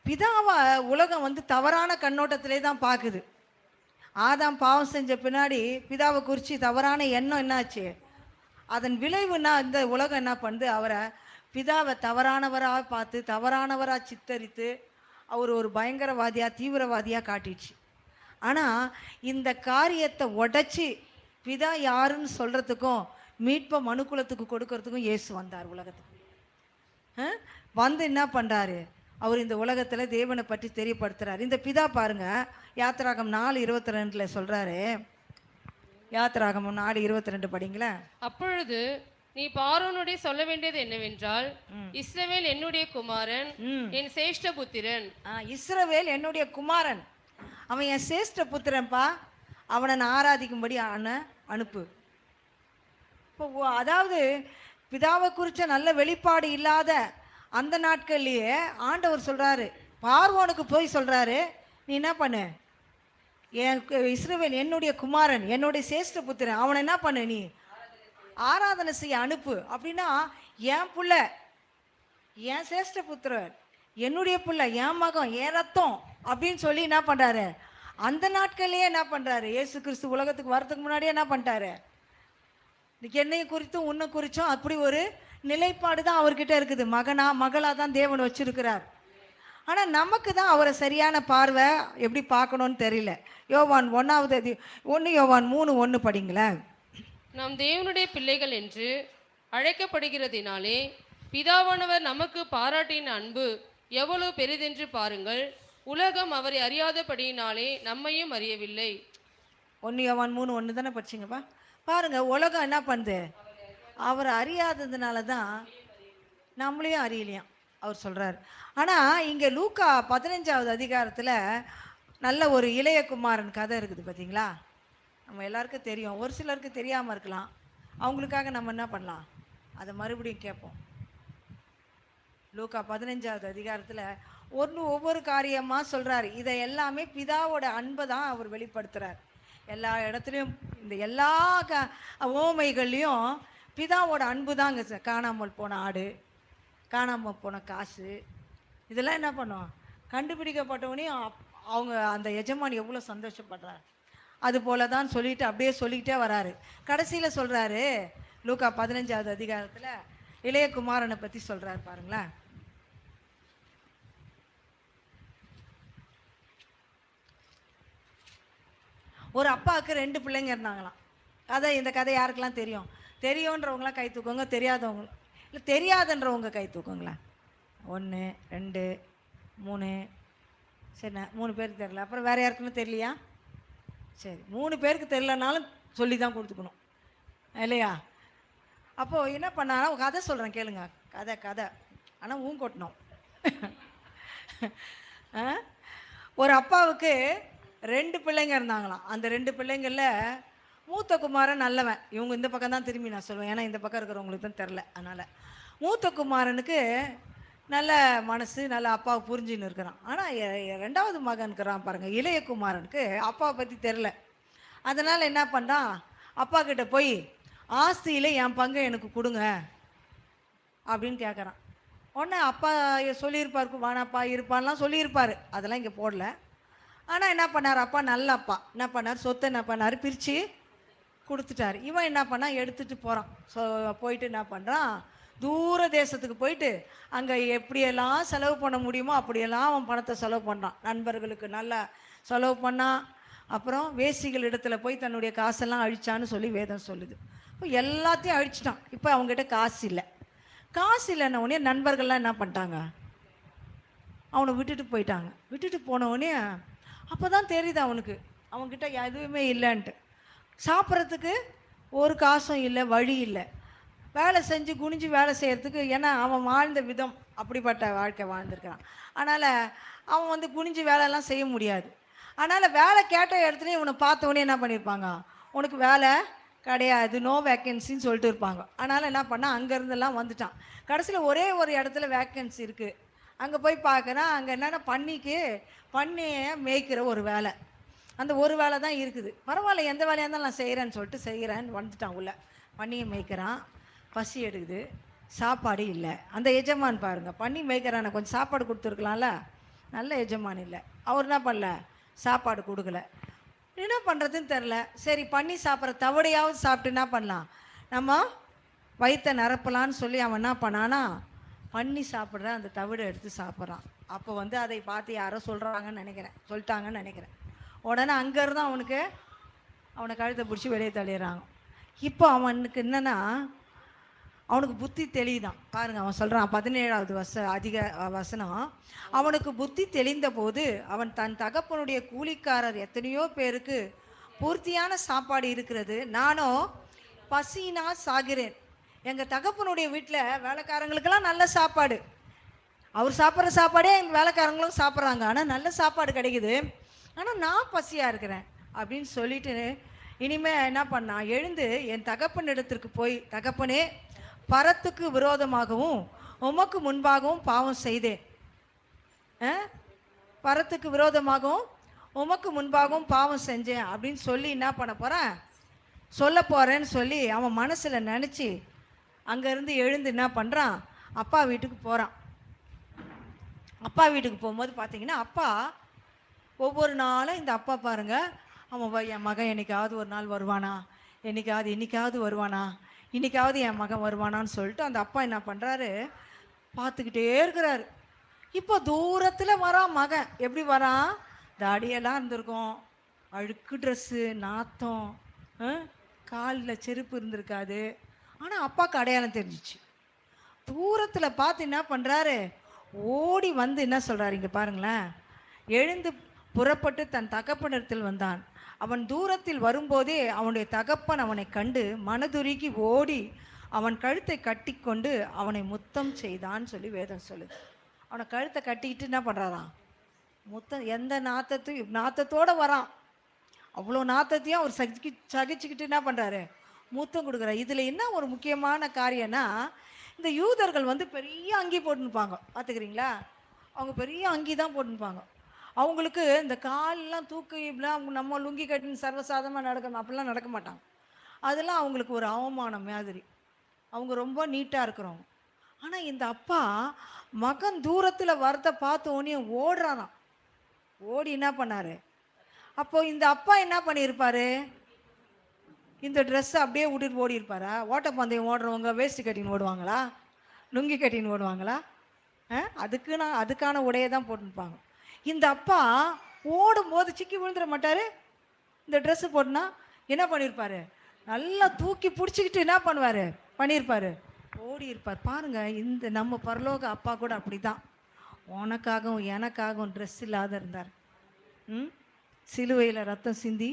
பிதாவை உலகம் தவறான கண்ணோட்டத்திலே தான் பார்க்குது. ஆதாம் பாவம் செஞ்ச பின்னாடி பிதாவை குறித்து தவறான எண்ணம் என்னாச்சு? அதன் விளைவுன்னா இந்த உலகம் என்ன பண்ணுது? அவரை, பிதாவை தவறானவராக பார்த்து, தவறானவராக சித்தரித்து, அவர் ஒரு பயங்கரவாதியாக, தீவிரவாதியாக காட்டிடுச்சு. ஆனால் இந்த காரியத்தை உடைச்சி பிதா யாருன்னு சொல்கிறதுக்கும் மீட்பை மனுக்குலத்துக்கு கொடுக்கறதுக்கும் இயேசு வந்தார் உலகத்துக்கு. என்ன பண்ணுறாரு? அவர் இந்த உலகத்தில் தேவனை பற்றி தெரியப்படுத்துகிறார். இந்த பிதா பாருங்கள், யாத்திராகம் 4:22 சொல்கிறாரு. யாத்திராகம் 4:22 படிங்களேன். அப்பொழுது நீ பார்வோனுடைய சொல்ல வேண்டியது என்னவென்றால், இஸ்ரவேல் என்னுடைய குமாரன், என் சேஷ்ட புத்திரன். இஸ்ரவேல் என்னுடைய குமாரன், அவன் என் சேஷ்ட புத்திரன்பா, அவனை நான் ஆராதிக்கும்படி அனுப்பு. இப்போ அதாவது பிதாவை குறித்த நல்ல வெளிப்பாடு இல்லாத அந்த நாட்கள்லேயே ஆண்டவர் சொல்கிறாரு, பார்வோனுக்கு போய் சொல்கிறாரு, நீ என்ன பண்ணு? என் இஸ்ரவேல் என்னுடைய குமாரன், என்னுடைய சேஷ்ட புத்திரன், அவனை என்ன பண்ணு? நீ ஆராதனை செய்ய அனுப்பு. அப்படின்னா என் புள்ள, என் சேஷ்ட புத்திரன், என்னுடைய புள்ள, என் மகன், என் ரத்தம் அப்படின்னு சொல்லி என்ன பண்ணுறாரு? அந்த நாட்கள்லேயே என்ன பண்ணுறாரு? இயேசு கிறிஸ்து உலகத்துக்கு வரதுக்கு முன்னாடியே என்ன பண்ணிட்டாரு? என்னை குறித்தும் உன்னை குறித்தும் அப்படி ஒரு நிலைப்பாடு தான் அவர்கிட்ட இருக்குது. மகனா மகளாக தான் தேவன் வச்சிருக்கிறார். ஆனால் நமக்கு தான் அவரை சரியான பார்வை எப்படி பார்க்கணும்னு தெரியல. யோவான் 1 யோவான் 3:1 படிங்களேன். நாம் தேவனுடைய பிள்ளைகள் என்று அழைக்கப்படுகிறதினாலே பிதாவானவர் நமக்கு பாராட்டின அன்பு எவ்வளவு பெரிதென்று பாருங்கள். உலகம் அவரை அறியாதபடியினாலே நம்மையும் அறியவில்லை. 1 யோவான் 3:1 தானே படிச்சிங்கப்பா. பாருங்க, உலகம் என்ன பண்ணுது? அவரை அறியாததுனால தான் நம்மளையும் அறியலையாம் அவர் சொல்கிறார். ஆனால் இங்கே லூக்கா 15வது அதிகாரத்தில் நல்ல ஒரு இளைய குமாரன் கதை இருக்குது பார்த்தீங்களா. நம்ம எல்லாருக்கும் தெரியும், ஒரு சிலருக்கு தெரியாமல் இருக்கலாம். அவங்களுக்காக நம்ம என்ன பண்ணலாம், அதை மறுபடியும் கேட்போம். லூக்கா 15வது அதிகாரத்தில் ஒவ்வொரு காரியமாக சொல்கிறார். இதை எல்லாமே பிதாவோட அன்பை தான் அவர் வெளிப்படுத்துகிறார். எல்லா இடத்துலையும் இந்த எல்லா ஓமைகள்லையும் பிதாவோட அன்பு தாங்க. காணாமல் போன ஆடு, காணாமல் போன காசு, இதெல்லாம் என்ன பண்ணுவோம், கண்டுபிடிக்கப்பட்டவனையும் அவங்க அந்த எஜமானி எவ்வளோ சந்தோஷப்படுறார். அது போல தான் சொல்லிட்டு அப்படியே சொல்லிக்கிட்டே வராரு. கடைசியில் சொல்கிறாரு லூக்கா 15வது அதிகாரத்தில் இளைய குமாரனை பற்றி சொல்கிறார் பாருங்களேன். ஒரு அப்பாவுக்கு 2 பிள்ளைங்க இருந்தாங்களாம். இந்த கதை யாருக்கெல்லாம் தெரியும்ன்றவங்களாம் கை தூக்குங்க, தெரியாதவங்க இல்லை தெரியாதுன்றவங்க கை தூக்குங்களேன். 1 2 3 சரி, 3 பேருக்கு தெரியல. அப்புறம் வேறு யாருக்குமே தெரியலையா? சரி, 3 பேருக்கு தெரியலனாலும் சொல்லி தான் கொடுத்துக்கணும் இல்லையா? அப்போது என்ன பண்ணாலும் கதை சொல்கிறேன் கேளுங்க. கதை ஆனால் கொட்டணும். ஒரு அப்பாவுக்கு 2 பிள்ளைங்க இருந்தாங்களாம். அந்த 2 பிள்ளைங்களில் மூத்த குமாரன் நல்லவன். இவங்க இந்த பக்கம் தான் திரும்பி நான் சொல்லுவேன், ஏன்னா இந்த பக்கம் இருக்கிறவங்களுக்கு தான் தெரில. அதனால் மூத்த குமாரனுக்கு நல்ல மனசு, நல்ல அப்பாவை புரிஞ்சுன்னு இருக்கிறான். ஆனால் 2வது மகனுக்குறான் பாருங்கள், இளைய குமாரனுக்கு அப்பாவை பற்றி தெரில. அதனால் என்ன பண்ணுறான், அப்பா கிட்ட போய் ஆஸ்தியில் என் பங்கை எனக்கு கொடுங்க அப்படின்னு கேட்குறான். உடனே அப்பா சொல்லியிருப்பார், வானாப்பா இருப்பான்லாம் சொல்லியிருப்பார். அதெல்லாம் இங்கே போடல. ஆனால் என்ன பண்ணார், அப்பா நல்ல அப்பா என்ன பண்ணார், சொத்தை என்ன பண்ணார், பிரித்து கொடுத்துட்டார். இவன் என்ன பண்ணால் எடுத்துகிட்டு போகிறான். போயிட்டு என்ன பண்ணுறான், தூர தேசத்துக்கு போயிட்டு அங்கே எப்படியெல்லாம் செலவு பண்ண முடியுமோ அப்படியெல்லாம் அவன் பணத்தை செலவு பண்ணுறான். நண்பர்களுக்கு நல்லா செலவு பண்ணான். அப்புறம் வேசிகள் இடத்துல போய் தன்னுடைய காசெல்லாம் அழிச்சான்னு சொல்லி வேதம் சொல்லுது. இப்போ எல்லாத்தையும் அழிச்சிட்டான். இப்போ அவங்ககிட்ட காசு இல்லை. காசு இல்லைன்ன உடனே நண்பர்கள்லாம் என்ன பண்ணிட்டாங்க, அவனை விட்டுட்டு போயிட்டாங்க. விட்டுட்டு போனவுடனே அப்போ தான் தெரியுது அவனுக்கு அவன்கிட்ட எதுவுமே இல்லைன்ட்டு. சாப்பிட்றதுக்கு ஒரு காசும் இல்லை, வழி இல்லை. வேலை செஞ்சு குனிஞ்சு வேலை செய்கிறதுக்கு, ஏன்னா அவன் வாழ்ந்த விதம் அப்படிப்பட்ட வாழ்க்கை வாழ்ந்துருக்கான். அதனால் அவன் குனிஞ்சு வேலையெல்லாம் செய்ய முடியாது. அதனால் வேலை கேட்ட இடத்துலையும் இவனை பார்த்தவொடனே என்ன பண்ணியிருப்பாங்க, உனக்கு வேலை கிடையாது, நோ வேக்கன்சின்னு சொல்லிட்டு இருப்பாங்க. அதனால் என்ன பண்ணால் அங்கேருந்தெல்லாம் வந்துட்டான். கடைசியில் ஒரே ஒரு இடத்துல வேக்கன்சி இருக்குது. அங்கே போய் பார்க்குறான். அங்கே என்னென்னா பண்ணியை மேய்க்கிற ஒரு வேலை, அந்த ஒரு வேலை தான் இருக்குது. பரவாயில்ல, எந்த வேலையாக இருந்தாலும் நான் செய்கிறேன்னு சொல்லிட்டு செய்கிறேன்னு வந்துட்டான். உள்ள பண்ணியை மேய்க்கிறான். பசி எடுக்குது, சாப்பாடு இல்லை. அந்த எஜமான் பாருங்கள், பண்ணி மேய்க்கிறான கொஞ்சம் சாப்பாடு கொடுத்துருக்கலாம்ல. நல்ல எஜமான் இல்லை. அவர் என்ன பண்ணல, சாப்பாடு கொடுக்கல. என்ன பண்ணுறதுன்னு தெரில. சரி, பண்ணி சாப்பிட்ற தவடையாவது சாப்பிட்டு என்ன பண்ணலாம், நம்ம வயிற்றை நிரப்பலான்னு சொல்லி அவன் என்ன பண்ணானா, பண்ணி சாப்பிட்ற அந்த தவிடை எடுத்து சாப்பிட்றான். அப்போ அதை பார்த்து யாரோ சொல்லிட்டாங்கன்னு நினைக்கிறேன். உடனே அங்கேருந்து அவனை கழுத்தை பிடிச்சி வெளியே தள்ளிடுறாங்க. இப்போ அவனுக்கு என்னென்னா, அவனுக்கு புத்தி தெளிதான் பாருங்கள். அவன் சொல்கிறான் 17வது வசனம், அவனுக்கு புத்தி தெளிந்த போது அவன் தன் தகப்பனுடைய கூலிக்காரர் எத்தனையோ பேருக்கு பூர்த்தியான சாப்பாடு இருக்கிறது, நானோ பசினா சாகிறேன். எங்கள் தகப்பனுடைய வீட்டில் வேலைக்காரங்களுக்கெல்லாம் நல்ல சாப்பாடு, அவர் சாப்பிட்ற சாப்பாடே எங்கள் வேலைக்காரங்களும் சாப்பிட்றாங்க. ஆனால் நல்ல சாப்பாடு கிடைக்குது, ஆனால் நான் பசியாக இருக்கிறேன் அப்படின்னு சொல்லிட்டு இனிமேல் என்ன பண்ணான், எழுந்து என் தகப்பன் இடத்திற்கு போய், தகப்பனே, பரத்துக்கு விரோதமாகவும் உமக்கு முன்பாகவும் பாவம் செய்தேன், பரத்துக்கு விரோதமாகவும் உமக்கு முன்பாகவும் பாவம் செஞ்சேன் அப்படின்னு சொல்லி என்ன பண்ண போகிறேன்னு சொல்லி அவன் மனசில் நினச்சி அங்கேருந்து எழுந்து என்ன பண்ணுறான், அப்பா வீட்டுக்கு போகிறான். அப்பா வீட்டுக்கு போகும்போது பார்த்தீங்கன்னா, அப்பா ஒவ்வொரு நாளும் இந்த அப்பா பாருங்கள், அவன் என் மகன் என்னைக்காவது ஒரு நாள் வருவானா, என்னைக்காவது வருவானா, இன்னைக்காவது என் மகன் வருவானான்னு சொல்லிட்டு அந்த அப்பா என்ன பண்ணுறாரு, பார்த்துக்கிட்டே இருக்கிறாரு. இப்போ தூரத்தில் வரான் மகன். எப்படி வரான்? தாடியெல்லாம் இருந்திருக்கும், அழுக்கு ட்ரெஸ்ஸு, நாத்தம், காலில் செருப்பு இருந்திருக்காது. ஆனால் அப்பாவுக்கு அடையாளம் தெரிஞ்சிச்சு. தூரத்தில் பார்த்து என்ன பண்ணுறாரு, ஓடி வந்து என்ன சொல்கிறாரு, இங்கே பாருங்களேன். எழுந்து புறப்பட்டு தன் தகப்பனிடத்தில் வந்தான். அவன் தூரத்தில் வரும்போதே அவனுடைய தகப்பன் அவனை கண்டு மனதுருகி ஓடி அவன் கழுத்தை கட்டிக்கொண்டு அவனை முத்தம் செய்தான்னு சொல்லி வேதம் சொல்லுது. அவனை கழுத்தை கட்டிக்கிட்டு என்ன பண்ணுறாராம், முத்தம். எந்த நாத்தத்தோடு வரான், அவ்வளோ நாத்தத்தையும் அவர் சகிச்சுக்கிட்டு என்ன பண்ணுறாரு, முத்தம் கொடுக்குறாரு. இதில் என்ன ஒரு முக்கியமான காரியம்னா, இந்த யூதர்கள் வந்து பெரிய அங்கி போட்டுனுப்பாங்க, பார்த்துக்கிறீங்களா? அவங்க பெரிய அங்கி தான் போட்டுனுப்பாங்க. அவங்களுக்கு இந்த காலெலாம் தூக்கி இப்படிலாம் அவங்க நம்ம லுங்கி கட்டின்னு சர்வசாதமாக நடக்கணும் அப்படிலாம் நடக்க மாட்டாங்க. அதெல்லாம் அவங்களுக்கு ஒரு அவமானம் மாதிரி. அவங்க ரொம்ப நீட்டாக இருக்கிறவங்க. ஆனால் இந்த அப்பா மகன் தூரத்தில் வரத்தை பார்த்த உடனே ஓடுறானாம். ஓடி என்ன பண்ணார், அப்போ இந்த அப்பா என்ன பண்ணியிருப்பார், இந்த ட்ரெஸ்ஸை அப்படியே விட்டுட்டு ஓடி இருப்பாரா? ஓட்டப்பந்தயம் ஓடுறவங்க வேஷ்டி கட்டின்னு ஓடுவாங்களா, லுங்கி கட்டின்னு ஓடுவாங்களா? அதுக்கான உடையை தான் போட்டுருப்பாங்க. இந்த அப்பா ஓடும்போது சிக்கி விழுந்துட மாட்டார். இந்த ட்ரெஸ்ஸு போட்டுனா என்ன பண்ணியிருப்பார், நல்லா தூக்கி பிடிச்சிக்கிட்டு என்ன பண்ணியிருப்பார், ஓடி இருப்பார். பாருங்கள், இந்த நம்ம பரலோக அப்பா கூட அப்படி தான் உனக்காகவும் எனக்காகவும் ட்ரெஸ் இல்லாத இருந்தார். சிலுவையில் ரத்தம் சிந்தி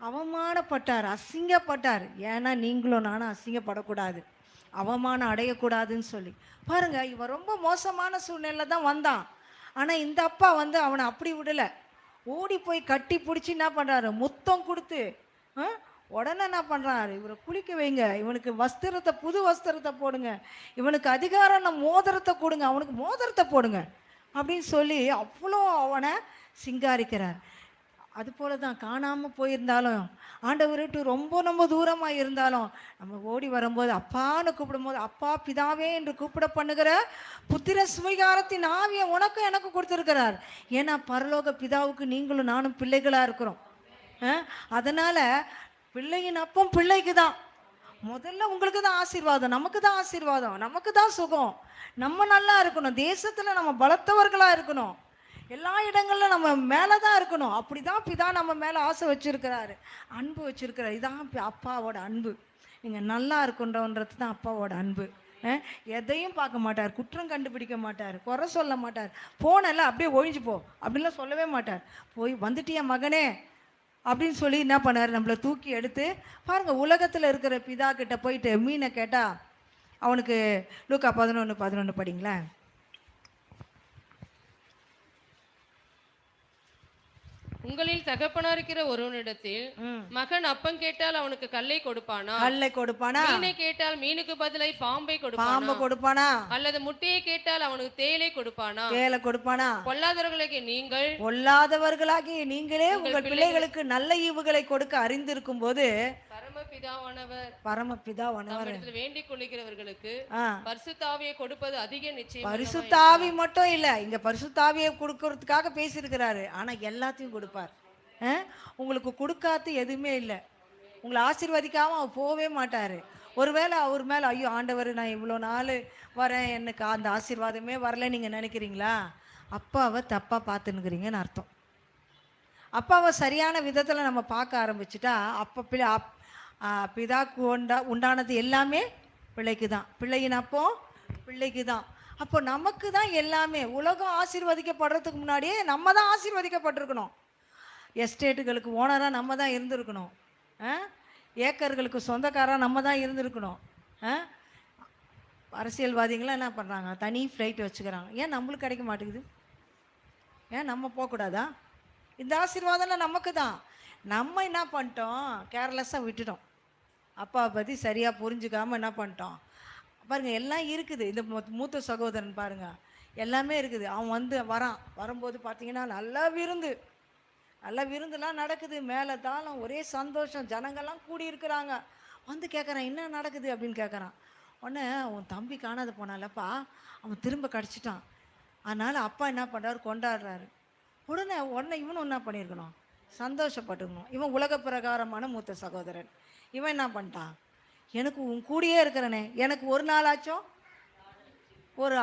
அவமானப்பட்டார், அசிங்கப்பட்டார். ஏன்னா நீங்களும் நானும் அசிங்கப்படக்கூடாது, அவமானம் அடையக்கூடாதுன்னு சொல்லி. பாருங்கள், இவன் ரொம்ப மோசமான சூழ்நிலை தான் வந்தான். ஆனால் இந்த அப்பா வந்து அவனை அப்படி விடலை. ஓடி போய் கட்டி பிடிச்சி என்ன பண்ணுறாரு, முத்தம் கொடுத்து உடனே என்ன பண்ணுறாரு, இவரை குளிக்க வைங்க, இவனுக்கு வஸ்திரத்தை, புது வஸ்திரத்தை போடுங்க, இவனுக்கு அதிகாரம் மோதிரத்தை கொடுங்க, அவனுக்கு மோதிரத்தை போடுங்க அப்படின்னு சொல்லி அவ்வளோ அவனை சிங்காரிக்கிறார். அதுபோல தான் காணாமல் போயிருந்தாலும், ஆண்டவர்கிட்ட ரொம்ப தூரமாக இருந்தாலும், நம்ம ஓடி வரும்போது அப்பான்னு கூப்பிடும்போது, அப்பா பிதாவே என்று கூப்பிட பண்ணுகிற புத்திர சுவிகாரத்தின் ஆவியை உனக்கும் எனக்கு கொடுத்துருக்கிறார். ஏன்னா பரலோக பிதாவுக்கு நீங்களும் நானும் பிள்ளைகளாக இருக்கிறோம். அதனால் பிள்ளையின் அப்பம் பிள்ளைக்கு தான். முதல்ல உங்களுக்கு தான் ஆசீர்வாதம், நமக்கு தான் ஆசீர்வாதம், நமக்கு தான் சுகம். நம்ம நல்லா இருக்கணும், தேசத்தில் நம்ம பலத்தவர்களாக இருக்கணும், எல்லா இடங்களிலும் நம்ம மேலே தான் இருக்கணும். அப்படி தான் பிதா நம்ம மேலே ஆசை வச்சுருக்கிறாரு, அன்பு வச்சுருக்கிறார். இதான் அப்பாவோட அன்பு. நீங்கள் நல்லா இருக்குன்றன்றது தான் அப்பாவோட அன்பு. எதையும் பார்க்க மாட்டார், குற்றம் கண்டுபிடிக்க மாட்டார், குறை சொல்ல மாட்டார். போனல அப்படியே ஒழிஞ்சு போ அப்படின்லாம் சொல்லவே மாட்டார். போய் வந்துட்டிய மகனே அப்படின்னு சொல்லி என்ன பண்ணார், நம்மளை தூக்கி எடுத்து பாருங்கள். உலகத்தில் இருக்கிற பிதா கிட்ட போயிட்டு மீனை கேட்டால் அவனுக்கு லூக்கா 11:11 படிங்களேன். உங்களில் தகப்பனா இருக்கிற ஒருவனிடத்தில் மகன் அப்பம் கேட்டால் அவனுக்கு கல்லை கொடுப்பானா? மீனை கேட்டால் மீனுக்கு பதிலாய் பாம்பை கொடுப்பானா? அல்லது முட்டையை கேட்டால் அவனுக்கு தேலை கொடுப்பானா? பொல்லாதவர்களாகிய நீங்களே உங்கள் பிள்ளைகளுக்கு நல்ல ஈவுகளை கொடுக்க அறிந்திருக்கும் போது பரமபிதாவானவர் வேண்டிக் கொள்ளுகிறவர்களுக்கு பரிசுத்தாவியை கொடுப்பது அதிக நிச்சயம். பரிசுத்தாவி மட்டும் இல்ல, இங்க பரிசுத்தாவியை கொடுக்கறதுக்காக பேசியிருக்கிறாரு. ஆனா எல்லாத்தையும் கொடுப்பார். உங்களுக்கு கொடுக்காது எதுவுமே இல்லை. உங்களை ஆசீர்வதிக்காம அவர் போகவே மாட்டாரு. ஒருவேளை அவர் மேல ஐயோ ஆண்டவர் நான் இவ்வளோ நாள் வரேன், எனக்கு அந்த ஆசீர்வாதமே வரல நீங்க நினைக்கிறீங்களா? அப்பாவை தப்பா பார்த்துன்னுக்கிறீங்கன்னு அர்த்தம். அப்பாவை சரியான விதத்தில் நம்ம பார்க்க ஆரம்பிச்சுட்டா பிதாக்கு உண்டானது எல்லாமே பிள்ளைக்கு தான். பிள்ளையின் அப்போ பிள்ளைக்கு தான். அப்போ நமக்கு தான் எல்லாமே. உலகம் ஆசீர்வதிக்கப்படுறதுக்கு முன்னாடியே நம்ம தான் ஆசீர்வதிக்கப்பட்டிருக்கணும். எஸ்டேட்டுகளுக்கு ஓனராக நம்ம தான் இருந்திருக்கணும். ஏக்கர்களுக்கு சொந்தக்காராக நம்ம தான் இருந்திருக்கணும். அரசியல்வாதிகளாம் என்ன பண்ணுறாங்க, தனி ஃப்ளைட் வச்சுக்கிறாங்க. ஏன் நம்மளுக்கு கிடைக்க மாட்டேங்குது? ஏன் நம்ம போகக்கூடாதா? இந்த ஆசீர்வாதம்லாம் நமக்கு தான். நம்ம என்ன பண்ணிட்டோம், கேர்லெஸ்ஸாக விட்டுட்டோம். அப்பாவை பற்றி சரியாக புரிஞ்சுக்காமல் என்ன பண்ணிட்டோம். பாருங்கள், எல்லாம் இருக்குது. இந்த மூத்த சகோதரன் பாருங்கள், எல்லாமே இருக்குது. அவன் வரும்போது பார்த்தீங்கன்னா நல்ல விருந்துலாம் நடக்குது. மேலே தாளம், ஒரே சந்தோஷம், ஜனங்கள்லாம் கூடி இருக்கிறாங்க. வந்து கேட்குறான், என்ன நடக்குது அப்படின்னு கேட்குறான். உடனே அவன் தம்பி காணாத போனாலப்பா, அவன் திரும்ப கிடச்சிட்டான். அதனால் அப்பா என்ன பண்ணுறாரு, கொண்டாடுறாரு. உடனே இவனும் என்ன பண்ணியிருக்கணும், சந்தோஷப்பட்டுக்கணும். இவன் உலக பிரகாரமான மூத்த சகோதரன். இவன் என்ன பண்ணிட்டான், எனக்கு உன் கூடயே இருக்கிறனே, எனக்கு ஒரு நாள் ஆச்சும் ஒரு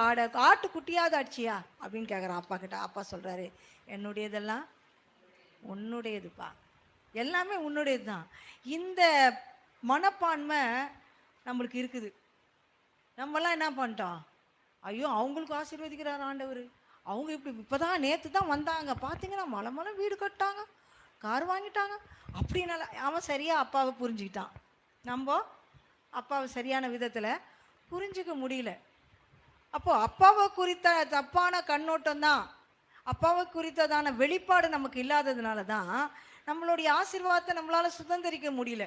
ஆட்டுக்குட்டியாவது அடிச்சியா அப்படின்னு கேட்குறான் அப்பா கிட்ட. அப்பா சொல்கிறாரு, என்னுடையதெல்லாம் உன்னுடையதுப்பா, எல்லாமே உன்னுடையது தான். இந்த மனப்பான்மை நம்மளுக்கு இருக்குது. நம்மலாம் என்ன பண்ணிட்டோம், ஐயோ அவங்களுக்கு ஆசீர்வதிக்கிறார் ஆண்டவர், அவங்க இப்படி இப்போ தான் நேற்று தான் வந்தாங்க பார்த்தீங்கன்னா மலை வீடு கட்டாங்க, கார் வாங்கிட்டாங்க அப்படின்னால அவன் சரியாக அப்பாவை புரிஞ்சுக்கிட்டான். நம்ம அப்பாவை சரியான விதத்தில் புரிஞ்சிக்க முடியல. அப்போது அப்பாவை குறித்த தப்பான கண்ணோட்டம் தான், அப்பாவை குறித்ததான வெளிப்பாடு நமக்கு இல்லாததுனால தான் நம்மளுடைய ஆசீர்வாதத்தை நம்மளால் சுதந்திரிக்க முடியல.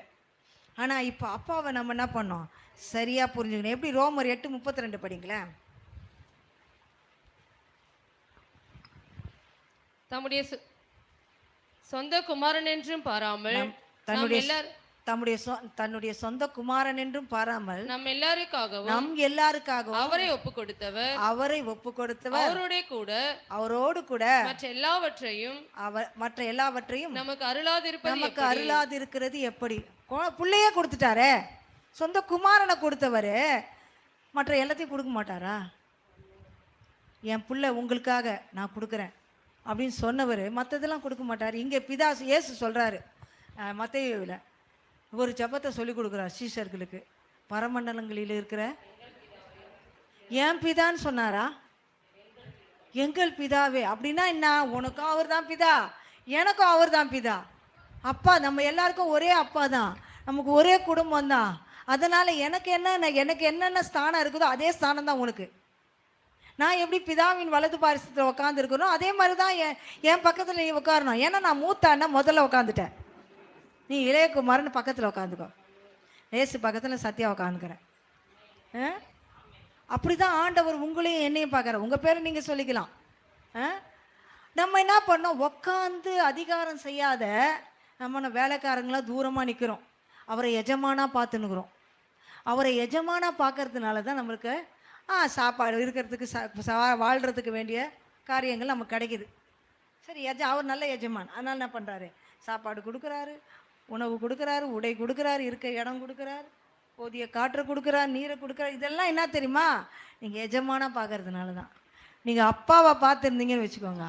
ஆனால் இப்போ அப்பாவை நம்ம என்ன பண்ணோம், சரியாக புரிஞ்சுக்கணும். எப்படி ரோமர் 8:32 படிங்களேன். தம்முடைய சொந்த குமாரன் என்றும் பாராமல் தன்னுடைய சொந்த குமாரன் என்றும் பாராமல் நம் எல்லாருக்காகவும் அவரை ஒப்பு கொடுத்தவர் அவரோடு கூட மற்ற எல்லாவற்றையும் நமக்கு அருளாதிருக்கிறது எப்படி? பிள்ளையே கொடுத்துட்டாரே, சொந்த குமாரனை கொடுத்தவர் மற்ற எல்லாத்தையும் கொடுக்க மாட்டாரா? என் பிள்ளை உங்களுக்காக நான் கொடுக்குறேன் அப்படின்னு சொன்னவர் மற்றதெல்லாம் கொடுக்க மாட்டார். இங்கே பிதா இயேசு சொல்கிறாரு, மத்தேயுவில் ஒரு ஜெபத்தை சொல்லி கொடுக்குறார் சீஷர்களுக்கு, பரமண்டலங்களில் இருக்கிற என் பிதான்னு சொன்னாரா? எங்கள் பிதாவே அப்படின்னா என்ன? உனக்கும் அவர் தான் பிதா, எனக்கும் அவர் தான் பிதா. அப்பா, நம்ம எல்லாருக்கும் ஒரே அப்பா தான், நமக்கு ஒரே குடும்பம் தான். அதனால் எனக்கு என்னென்ன ஸ்தானம் இருக்குதோ அதே ஸ்தானம் தான் உனக்கு. நான் எப்படி பிதாவின் வலது பாரிசத்தில் உட்காந்துருக்கணும் அதே மாதிரி தான் என் பக்கத்தில் நீ உட்காரணும். ஏன்னா நான் மூத்த அண்ணன் முதல்ல உட்காந்துட்டேன், நீ இளையகுமாரன் பக்கத்தில் உட்காந்துக்கோ, ஏசு பக்கத்தில் சத்யா உட்காந்துக்கிறேன். அப்படி தான் ஆண்டவர் உங்களையும் என்னையும் பார்க்குற. உங்கள் பேரை நீங்கள் சொல்லிக்கலாம். நம்ம என்ன பண்ணோம், உட்காந்து அதிகாரம் செய்யாத நம்ம வேலைக்காரங்களாம் தூரமாக நிற்கிறோம், அவரை எஜமானாக பார்த்துன்னுக்குறோம். அவரை எஜமானாக பார்க்கறதுனால தான் நம்மளுக்கு சாப்பாடு இருக்கிறதுக்கு வாழ்கிறதுக்கு வேண்டிய காரியங்கள் நமக்கு கிடைக்கிது. சரி, அவர் நல்ல எஜமான், அதனால் என்ன பண்ணுறாரு, சாப்பாடு கொடுக்குறாரு, உணவு கொடுக்குறாரு, உடை கொடுக்குறாரு, இருக்க இடம் கொடுக்குறாரு, போதிய காற்றை கொடுக்குறாரு, நீரை கொடுக்குறாரு. இதெல்லாம் என்ன தெரியுமா, நீங்கள் எஜமானாக பார்க்கறதுனால தான். நீங்கள் அப்பாவை பார்த்துருந்தீங்கன்னு வச்சுக்கோங்க,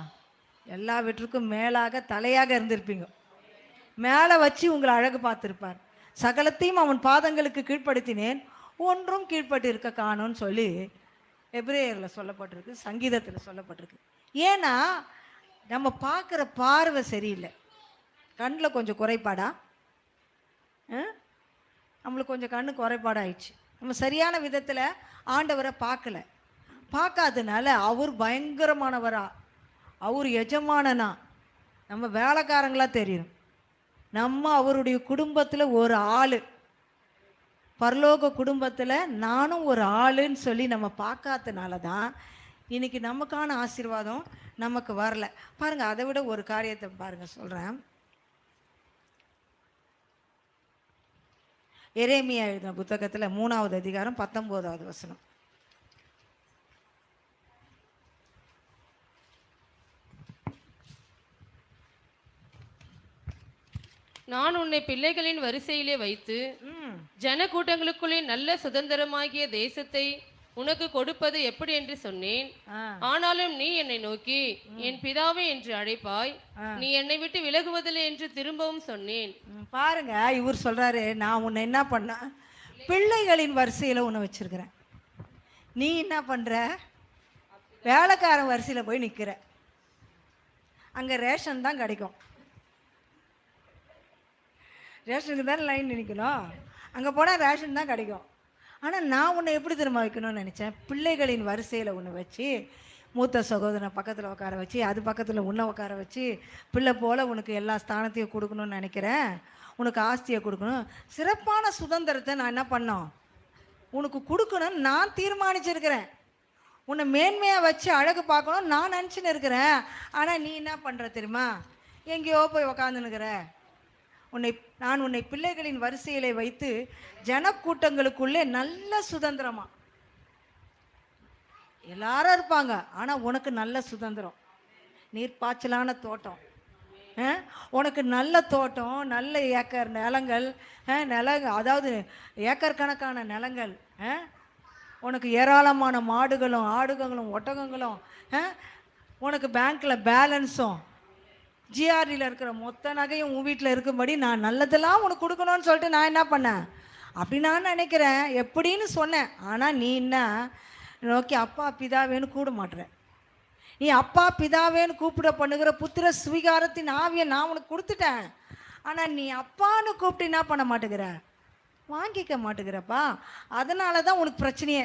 எல்லா வீட்டுக்கும் மேலாக தலையாக இருந்திருப்பீங்க. மேலே வச்சு உங்களை அழகு பார்த்துருப்பார். சகலத்தையும் அவன் பாதங்களுக்கு கீழ்ப்படுத்தினேன், ஒன்றும் கீழ்பட்டு இருக்க காணும்னு சொல்லி எபிரேயரில் சொல்லப்பட்டிருக்கு, சங்கீதத்தில் சொல்லப்பட்டிருக்கு. ஏன்னா நம்ம பார்க்குற பார்வை சரியில்லை, கண்ணில் கொஞ்சம் குறைபாடா, நம்மளுக்கு கொஞ்சம் கண்ணு குறைபாடாயிடுச்சு. நம்ம சரியான விதத்தில் ஆண்டவரை பார்க்காதனால அவர் பயங்கரமானவரா, அவர் எஜமானனா நம்ம வேலைக்காரங்களாக தெரியும். நம்ம அவருடைய குடும்பத்தில் ஒரு ஆள், பரலோக குடும்பத்தில் நானும் ஒரு ஆளுன்னு சொல்லி நம்ம பார்க்காதனால தான் இன்னைக்கு நமக்கான ஆசீர்வாதம் நமக்கு வரல. பாருங்கள், அதை விட ஒரு காரியத்தை பாருங்கள் சொல்கிறேன். எரேமியா எழுதின புத்தகத்தில் 3வது அதிகாரம் 19வது வசனம். நான் உன்னை பிள்ளைகளின் வரிசையிலே வைத்து ஜன கூட்டங்களுக்குள்ளே நல்ல சுதந்திரமாகிய தேசத்தை உனக்கு கொடுப்பது எப்படி என்று சொன்னேன். ஆனாலும் நீ என்னை நோக்கி என் பிதாவே என்று அழைப்பாய், நீ என்னை விட்டு விலகுவதில்லை என்று திரும்பவும் சொன்னேன். பாருங்க, இவர் சொல்றாரு, நான் உன்னை என்ன பண்ண, பிள்ளைகளின் வரிசையில உன்னை வச்சிருக்கிறேன், நீ என்ன பண்ற, வேலைக்காரன் வரிசையில போய் நிக்கிற. அங்க ரேஷன் தான் கிடைக்கும், ரேஷனுக்கு தானே லைன் நிற்கணும், அங்கே போனால் ரேஷன் தான் கிடைக்கும். ஆனால் நான் உன்னை எப்படி திரும்ப வைக்கணும்னு நினச்சேன், பிள்ளைகளின் வரிசையில் ஒன்று வச்சு, மூத்த சகோதரனை பக்கத்தில் உட்கார வச்சு, அது பக்கத்தில் உன்னை உட்கார வச்சு, பிள்ளை போல் உனக்கு எல்லா ஸ்தானத்தையும் கொடுக்கணும்னு நினைக்கிறேன், உனக்கு ஆஸ்தியை கொடுக்கணும், சிறப்பான சுதந்திரத்தை நான் என்ன பண்ணோம் உனக்கு கொடுக்கணும்னு நான் தீர்மானிச்சிருக்கிறேன். உன்னை மேன்மையாக வச்சு அழகு பார்க்கணும் நான் நினச்சின்னு இருக்கிறேன். ஆனால் நீ என்ன பண்ணுற தெரியுமா, எங்கேயோ போய் உக்காந்துன்னுக்கிற. நான் உன்னை பிள்ளைகளின் வரிசையிலே வைத்து ஜனக்கூட்டங்களுக்குள்ளே நல்ல சுதந்திரமா, எல்லாரும் இருப்பாங்க, ஆனால் உனக்கு நல்ல சுதந்திரம், நீர்ப்பாய்ச்சலான தோட்டம், உனக்கு நல்ல தோட்டம், நல்ல ஏக்கர் நிலங்கள், அதாவது ஏக்கர் கணக்கான நிலங்கள், உனக்கு ஏராளமான மாடுகளும் ஆடுகளும் ஒட்டகங்களும், உனக்கு பேங்க்கில் பேலன்ஸும், ஜிஆர்டியில் இருக்கிற மொத்த நகையும் உன் வீட்டில் இருக்கும்படி நான் நல்லதெல்லாம் உனக்கு கொடுக்கணும்னு சொல்லிட்டு நான் என்ன பண்ணேன் அப்படி நான் நினைக்கிறேன் எப்படின்னு சொன்னேன். ஆனால் நீ என்ன நோக்கி அப்பா பிதாவேன்னு கூட மாட்டுற. நீ அப்பா பிதாவேன்னு கூப்பிட பண்ணுகிற புத்திர ஸ்வீகாரத்தின் ஆவியை நான் உனக்கு கொடுத்துட்டேன். ஆனால் நீ அப்பான்னு கூப்பிட்டு என்ன பண்ண மாட்டேங்கிற, வாங்கிக்க மாட்டேங்கிறப்பா. அதனால தான் உனக்கு பிரச்சனையே.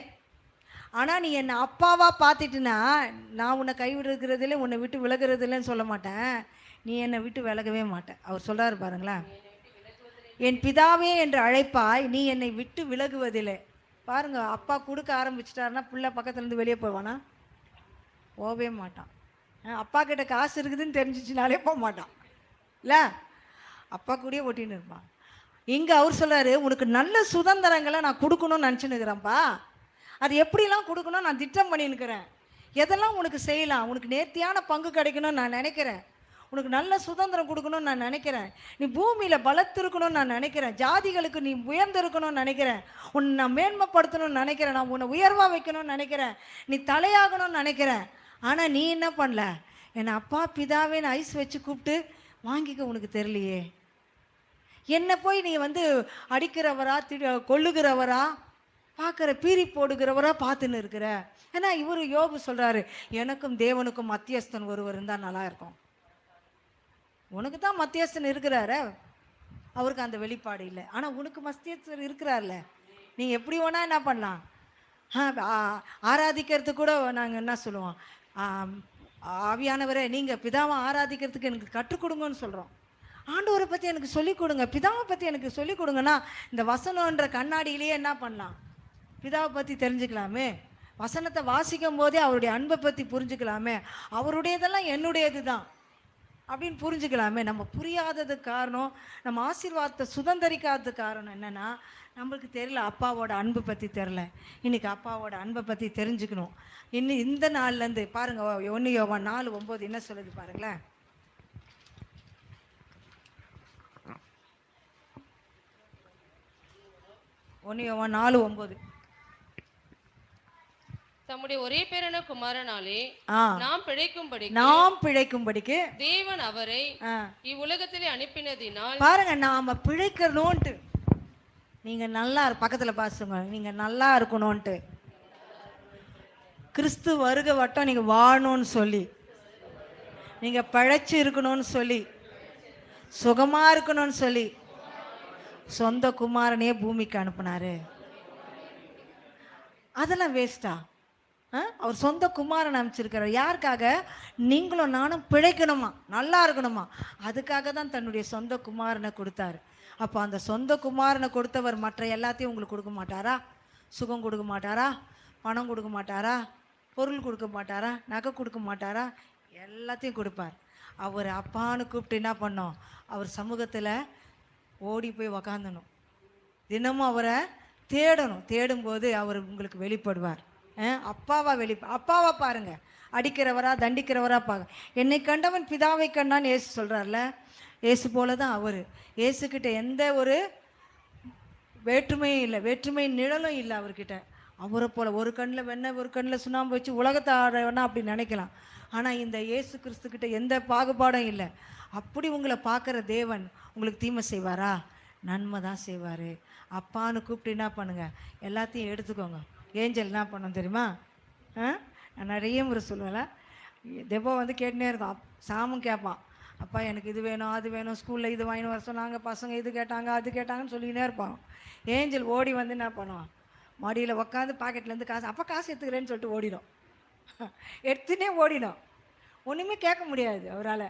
ஆனால் நீ என்னை அப்பாவாக பார்த்துட்டுனா நான் உன்னை கைவிடுறதுல உன்னை விட்டு விலகிறதில்லன்னு சொல்ல மாட்டேன், நீ என்னை விட்டு விலகவே மாட்டேன். அவர் சொல்கிறாரு பாருங்களேன், என் பிதாவே என்று அழைப்பாய், நீ என்னை விட்டு விலகுவதில்லை. பாருங்க, அப்பா கொடுக்க ஆரம்பிச்சிட்டாருன்னா பிள்ளை பக்கத்துலேருந்து வெளியே போவானா? போகவே மாட்டான். அப்பா கிட்ட காசு இருக்குதுன்னு தெரிஞ்சிச்சுனாலே போக மாட்டான் இல்லை, அப்பா கூடயே ஒட்டின்னு இருப்பான். இங்கே அவர் சொல்கிறாரு, உனக்கு நல்ல சுதந்திரங்களை நான் கொடுக்கணும்னு நினச்சின்னுக்கிறேன்ப்பா. அது எப்படிலாம் கொடுக்கணும் நான் திட்டம் பண்ணின்னுக்கிறேன். எதெல்லாம் உனக்கு செய்யலாம், உனக்கு நேர்த்தியான பங்கு கிடைக்கணும்னு நான் நினைக்கிறேன். உனக்கு நல்ல சுதந்திரம் கொடுக்கணும்னு நான் நினைக்கிறேன். நீ பூமியில் பலத்திருக்கணும்னு நான் நினைக்கிறேன். ஜாதிகளுக்கு நீ உயர்ந்திருக்கணும்னு நினைக்கிறேன். உன்னை நான் மேன்மைப்படுத்தணும்னு நினைக்கிறேன். நான் உன்னை உயர்வாக வைக்கணும்னு நினைக்கிறேன். நீ தலையாகணும்னு நினைக்கிறேன். ஆனால் நீ என்ன பண்ணல, என்னை அப்பா பிதாவேன்னு ஐஸ் வச்சு கூப்பிட்டு வாங்கிக்க உனக்கு தெரியலையே. என்னை போய் நீ அடிக்கிறவரா கொல்லுகிறவரா பார்க்குற, பீறி போடுகிறவரா பார்த்துன்னு இருக்கிற. ஏன்னா இவர் யோபு சொல்கிறாரு, எனக்கும் தேவனுக்கும் மத்தியஸ்தன் ஒருவர் இருந்தால் நல்லா இருக்கும். உனக்கு தான் மத்தியஸ்தன் இருக்கிறாரு, அவருக்கு அந்த வெளிப்பாடு இல்லை. ஆனால் உனக்கு மத்தியஸ்தன் இருக்கிறார்ல, நீங்கள் எப்படி வேணா என்ன பண்ணலாம். ஆராதிக்கிறதுக்கு கூட நாங்கள் என்ன சொல்லுவோம், ஆவியானவரே நீங்கள் பிதாவை ஆராதிக்கிறதுக்கு எனக்கு கற்றுக் கொடுங்கன்னு சொல்கிறோம். ஆண்டவரை பற்றி எனக்கு சொல்லிக் கொடுங்க, பிதாவை பற்றி எனக்கு சொல்லிக் கொடுங்கன்னா இந்த வசனன்ற கண்ணாடியிலேயே என்ன பண்ணலாம், பிதாவை பற்றி தெரிஞ்சுக்கலாமே. வசனத்தை வாசிக்கும் போதே அவருடைய அன்பை பற்றி புரிஞ்சுக்கலாமே. அவருடையதெல்லாம் என்னுடையது தான் அப்படின்னு புரிஞ்சுக்கலாமே. நம்ம புரியாததுக்கு காரணம், நம்ம ஆசீர்வாதத்தை சுதந்திரிக்காததுக்கு காரணம் என்னென்னா, நம்மளுக்கு தெரியல, அப்பாவோட அன்பை பற்றி தெரில. இன்றைக்கி அப்பாவோட அன்பை பற்றி தெரிஞ்சுக்கணும். இன்னும் இந்த நாள்லேருந்து பாருங்கள், 1 யோவான் 4:9 என்ன சொல்லுது பாருங்களேன். 1 யோவான் 4:9 தம்முடைய ஒரே பேரான குமாரனாலே நாம் பிழைக்கும்படிக்கு தேவன் அவரை இவ்வுலகத்திலே அனுப்பினதினால். பாருங்க, நாம பிழைக்கணும்ட்டு, நீங்க நல்லா பக்கத்துல பாசுங்க, நீங்க நல்லா இருக்கணும்ட்டு, கிறிஸ்து வருக வட்டம் நீங்க வாழணும்னு சொல்லி, நீங்க பிழைச்சு இருக்கணும்னு சொல்லி, சுகமா இருக்கணும்னு சொல்லி சொந்த குமாரனே பூமிக்கு அனுப்புனாரு. அதெல்லாம் வேஸ்டா? அவர் சொந்த குமாரன் அமைச்சிருக்கிறார். யாருக்காக? நீங்களும் நானும் பிழைக்கணுமா, நல்லா இருக்கணுமா, அதுக்காக தான் தன்னுடைய சொந்த குமாரனை கொடுத்தாரு. அப்போ அந்த சொந்த குமாரனை கொடுத்தவர் மற்ற எல்லாத்தையும் உங்களுக்கு கொடுக்க மாட்டாரா? சுகம் கொடுக்க மாட்டாரா? பணம் கொடுக்க மாட்டாரா? பொருள் கொடுக்க மாட்டாரா? நகை கொடுக்க மாட்டாரா? எல்லாத்தையும் கொடுப்பார். அவர் அப்பான்னு கூப்பிட்டு என்ன பண்ணோம், அவர் சமூகத்தில் ஓடி போய் உக்காந்துணும், தினமும் அவரை தேடணும். தேடும்போது அவர் உங்களுக்கு வெளிப்படுவார். அப்பாவா பாருங்க, அடிக்கிறவரா தண்டிக்கிறவரா பாருங்க. என்னை கண்டவன் பிதாவை கண்டான்னு ஏசு சொல்கிறார்ல, ஏசு போல தான் அவர். ஏசுக்கிட்ட எந்த ஒரு வேற்றுமையும் இல்லை, வேற்றுமை நிழலும் இல்லை அவர்கிட்ட. அவரை போல் ஒரு கண்ணில் வெண்ணெய் ஒரு கண்ணில் சுண்ணாம்பு வச்சு உலகத்தை ஆடுறவனா அப்படி நினைக்கலாம். ஆனால் இந்த இயேசு கிறிஸ்துக்கிட்ட எந்த பாகுபாடும் இல்லை. அப்படி உங்களை பார்க்குற தேவன் உங்களுக்கு தீமை செய்வாரா? நன்மை தான் செய்வார். அப்பான்னு கூப்பிட்டு என்ன பண்ணுங்கள், எல்லாத்தையும் எடுத்துக்கோங்க. ஏஞ்சல் என்ன பண்ணோம் தெரியுமா? நான் நிறைய முறை சொல்லுவேன்ல, தெப்போ கேட்டுனே இருக்கும். சாமும் கேட்பான், அப்பா எனக்கு இது வேணும் அது வேணும், ஸ்கூலில் இது வாங்கின்னு வர சொன்னாங்க, பசங்க இது கேட்டாங்க அது கேட்டாங்கன்னு சொல்லிக்கினே இருப்பான். ஏஞ்சல் ஓடி என்ன பண்ணுவான், மடியில் உக்காந்து பாக்கெட்லேருந்து காசு, அப்போ காசு எடுத்துக்கிறேன்னு சொல்லிட்டு ஓடிடும். எடுத்துனே ஓடிடும். ஒன்றுமே கேட்க முடியாது அவரால்,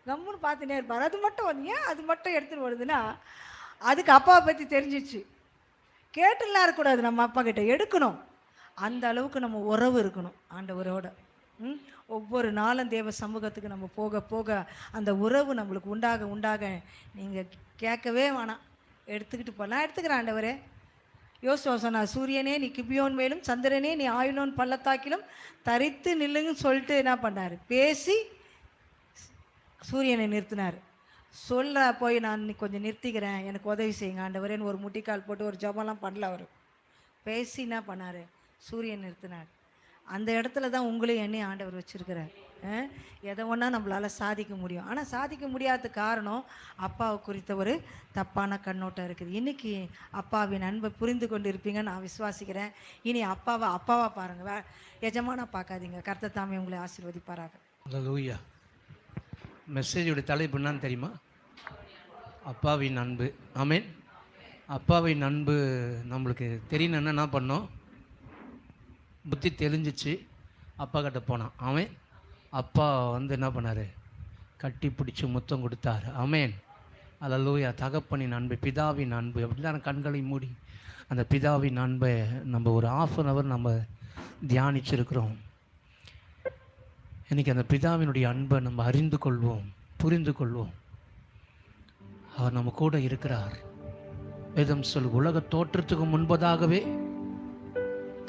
கம்முன்னு பார்த்துனே இருப்பார். அது மட்டும் ஏன் அது மட்டும் எடுத்துகிட்டு ஓடுதுன்னா, அதுக்கு அப்பாவை பற்றி தெரிஞ்சிச்சு. கேட்டுலாம் இருக்கக்கூடாது, நம்ம அப்பா கிட்ட எடுக்கணும். அந்த அளவுக்கு நம்ம உறவு இருக்கணும் ஆண்டவரோட. ஒவ்வொரு நாளும் தேவ சமூகத்துக்கு நம்ம போக போக அந்த உறவு நம்மளுக்கு உண்டாக நீங்கள் கேட்கவே வேணாம், எடுத்துக்கிட்டு போகலாம். எடுத்துக்கிறேன் ஆண்டவரே. யோசுவா சொன்னார், சூரியனே நீ கிபியோன் மேலும், சந்திரனே நீ ஆயுளோன் பள்ளத்தாக்கிலும் தரித்து நில்லுங்கன்னு சொல்லிட்டு என்ன பண்ணார், பேசி சூரியனை நிறுத்தினார். போய் நான் கொஞ்சம் நிறுத்திக்கிறேன், எனக்கு உதவி செய்யுங்க ஆண்டவரேன்னு ஒரு முட்டிக்கால் போட்டு ஒரு ஜெபம்லாம் பண்ணல. அவர் பேசி என்ன பண்ணார், சூரியன் நிறுத்தினார். அந்த இடத்துல தான் உங்களையும் என்னையும் ஆண்டவர் வச்சுருக்கிறார். எதை ஒன்றா நம்மளால் சாதிக்க முடியும். ஆனால் சாதிக்க முடியாத காரணம் அப்பாவை குறித்த ஒரு தப்பான கண்ணோட்டம் இருக்குது. இன்றைக்கி அப்பாவின் அன்பை புரிந்து கொண்டு இருப்பீங்கன்னு நான் விசுவாசிக்கிறேன். இனி அப்பாவா பாருங்கள், எஜமானா பார்க்காதீங்க. கர்த்தர் தாமே உங்களை ஆசீர்வதிப்பாராக. அல்லேலூயா. மெசேஜோட தலைப்பு என்னன்னு தெரியுமா? அப்பாவின் அன்பு. ஆமென். அப்பாவின் அன்பு நம்மளுக்கு தெரியணுன்னா என்ன பண்ணோம்? புத்தி தெரிஞ்சிச்சு, அப்பா கிட்ட போனான். ஆமென். அப்பா என்ன பண்ணார்? கட்டி பிடிச்சி முத்தம் கொடுத்தார். ஆமென். அல்லேலூயா. தகப்பனின் அன்பு, பிதாவின் அன்பு. அப்படிலாம் கண்களை மூடி அந்த பிதாவின் அன்பை நம்ம ஒரு 1/2 hour நம்ம தியானிச்சிருக்கிறோம். இன்றைக்கி அந்த பிதாவினுடைய அன்பை நம்ம அறிந்து கொள்வோம், புரிந்து கொள்வோம். அவர் நம்ம கூட இருக்கிறார். வேதம் சொல்லு, உலக தோற்றத்துக்கு முன்பதாகவே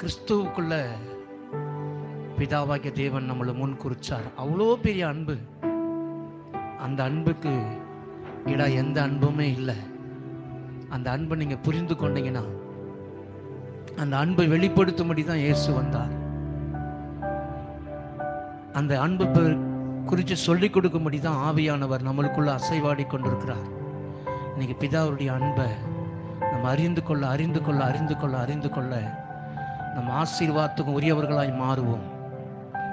கிறிஸ்துவுக்குள்ள பிதாவாகிய தேவன் நம்மளை முன் குறிச்சார். அவ்வளோ பெரிய அன்பு. அந்த அன்புக்கு ஈடா எந்த அன்புமே இல்லை. அந்த அன்பை நீங்கள் புரிந்து கொண்டீங்கன்னா, அந்த அன்பை வெளிப்படுத்தும்படி தான் இயேசு வந்தார். அந்த அன்பு குறித்து சொல்லிக் கொடுக்கும்படி தான் ஆவியானவர் நம்மளுக்குள்ள அசைவாடி கொண்டிருக்கிறார். இன்னைக்கு பிதாவுடைய அன்பை நம்ம அறிந்து கொள்ள அறிந்து கொள்ள அறிந்து கொள்ள அறிந்து கொள்ள நம்ம ஆசீர்வாதத்துக்கும் உரியவர்களாய் மாறுவோம்.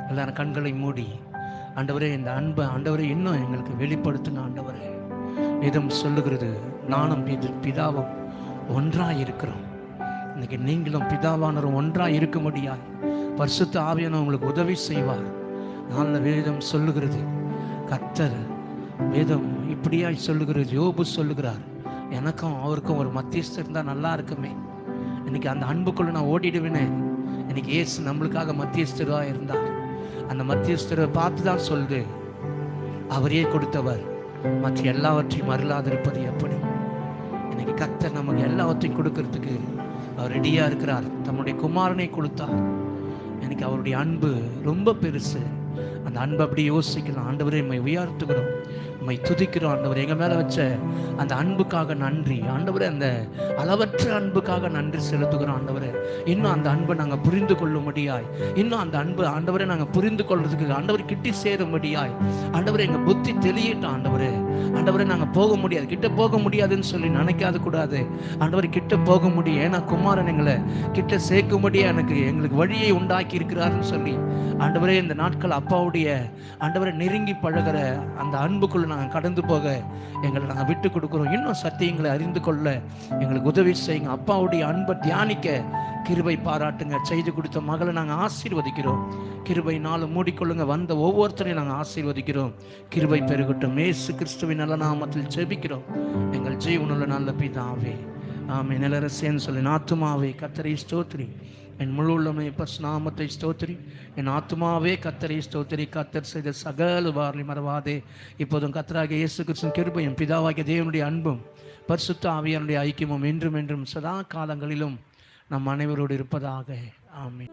எல்லாரும் கண்களை மூடி, ஆண்டவரே இந்த அன்பை ஆண்டவரே இன்னும் எங்களுக்கு வெளிப்படுத்துங்க ஆண்டவரே. வேதம் சொல்லுகிறது, நானும் பிதாவும் ஒன்றாக இருக்கிறோம். இன்னைக்கு நீங்களும் பிதாவானரும் ஒன்றாக இருக்க முடியாது. பரிசுத்த ஆவியானவர் உங்களுக்கு உதவி செய்வார். நல்ல வேதம் சொல்லுகிறது, கர்த்தர் வேதம் இப்படியாய் சொல்லுகிறது. யோபு சொல்லுகிறார், எனக்கும் அவருக்கும் ஒரு மத்தியஸ்தர் இருந்தால் நல்லா இருக்குமே. இன்னைக்கு அந்த அன்புக்குள்ள நான் ஓடிடுவேனே. இன்னைக்கு இயேசு நம்மளுக்காக மத்தியஸ்தராக இருந்தார். அந்த மத்தியஸ்தரை பார்த்து தான் சொல்லுது, அவரே கொடுத்தவர் மற்ற எல்லாவற்றையும் அருளாதிருப்பது எப்படி. இன்னைக்கு கர்த்தர் நமக்கு எல்லாவற்றையும் கொடுக்கறதுக்கு அவர் ரெடியாக இருக்கிறார். தம்முடைய குமாரனை கொடுத்தார். எனக்கு அவருடைய அன்பு ரொம்ப பெருசு. அந்த அன்பை அப்படி யோசிக்கலாம். ஆண்டவரே உம்மை உயர்த்துகிறோம், உம்மை துதிக்கிறோம். ஆண்டவர் எங்கள் மேலே வச்ச அந்த அன்புக்காக நன்றி ஆண்டவரே. அந்த அளவற்ற அன்புக்காக நன்றி செலுத்துகிறோம் ஆண்டவரே. இன்னும் அந்த அன்பை நாங்கள் புரிந்து கொள்ளும்படியாய், இன்னும் அந்த அன்பு ஆண்டவரே நாங்கள் புரிந்து கொள்றதுக்கு ஆண்டவர் கிட்டி சேரும்படியாய் ஆண்டவரே எங்கள் புத்தி தெளியட்டும் ஆண்டவரே. ஆண்டவரே நாங்கள் போக முடியாது, கிட்ட போக முடியாதுன்னு சொல்லி நினைக்காத கூடாது ஆண்டவரை. கிட்ட போக முடியும், ஏன்னா குமாரன் எங்களை கிட்ட சேர்க்கும்படியா எங்களுக்கு வழியை உண்டாக்கி இருக்கிறாருன்னு சொல்லி ஆண்டவரே இந்த நாட்கள் அப்பாவுடைய ஆண்டவரை நெருங்கி பழகிற அந்த அன்புக்குள்ள நாங்கள் கடந்து போக எங்களை நாங்கள் விட்டு கொடுக்குறோம். இன்னும் சத்தியங்களை அறிந்து கொள்ள எங்களுக்கு உதவி செய்யுங்க. அப்பாவுடைய அன்பை தியானிக்க கிருபை பாராட்டுங்க. செய்து கொடுத்த மகளை நாங்கள் ஆசீர்வதிக்கிறோம். கிருபை நாளும் மூடிக்கொள்ளுங்க. வந்த ஒவ்வொருத்தரையும் நாங்கள் ஆசீர்வதிக்கிறோம். கிருபை பெருகட்டும். இயேசு கிறிஸ்துவின் நல்ல நாமத்தில் ஜெபிக்கிறோம் எங்கள் ஜீவனுள்ள நல்ல பிதாவே, ஆமென். நிலரசேன்னு சொல்லி, ஆத்துமாவே கர்த்தரை ஸ்தோத்திரி, என் முழு உள்ளமே பரிசுநாமத்தை ஸ்தோத்திரி, என் ஆத்துமாவே கர்த்தரை ஸ்தோத்திரி. கர்த்தர் செய்த சகல வார்த்தை மறவாதே. இப்போதும் கர்த்தராகிய இயேசு கிறிஸ்துவின் கிருபையும் பிதாவாகிய தேவனுடைய அன்பும் பரிசுத்த ஆவியானுடைய ஐக்கியமும் என்றும் என்றும் சதா காலங்களிலும் நம் அனைவரோடு இருப்பதாக. ஆமென்.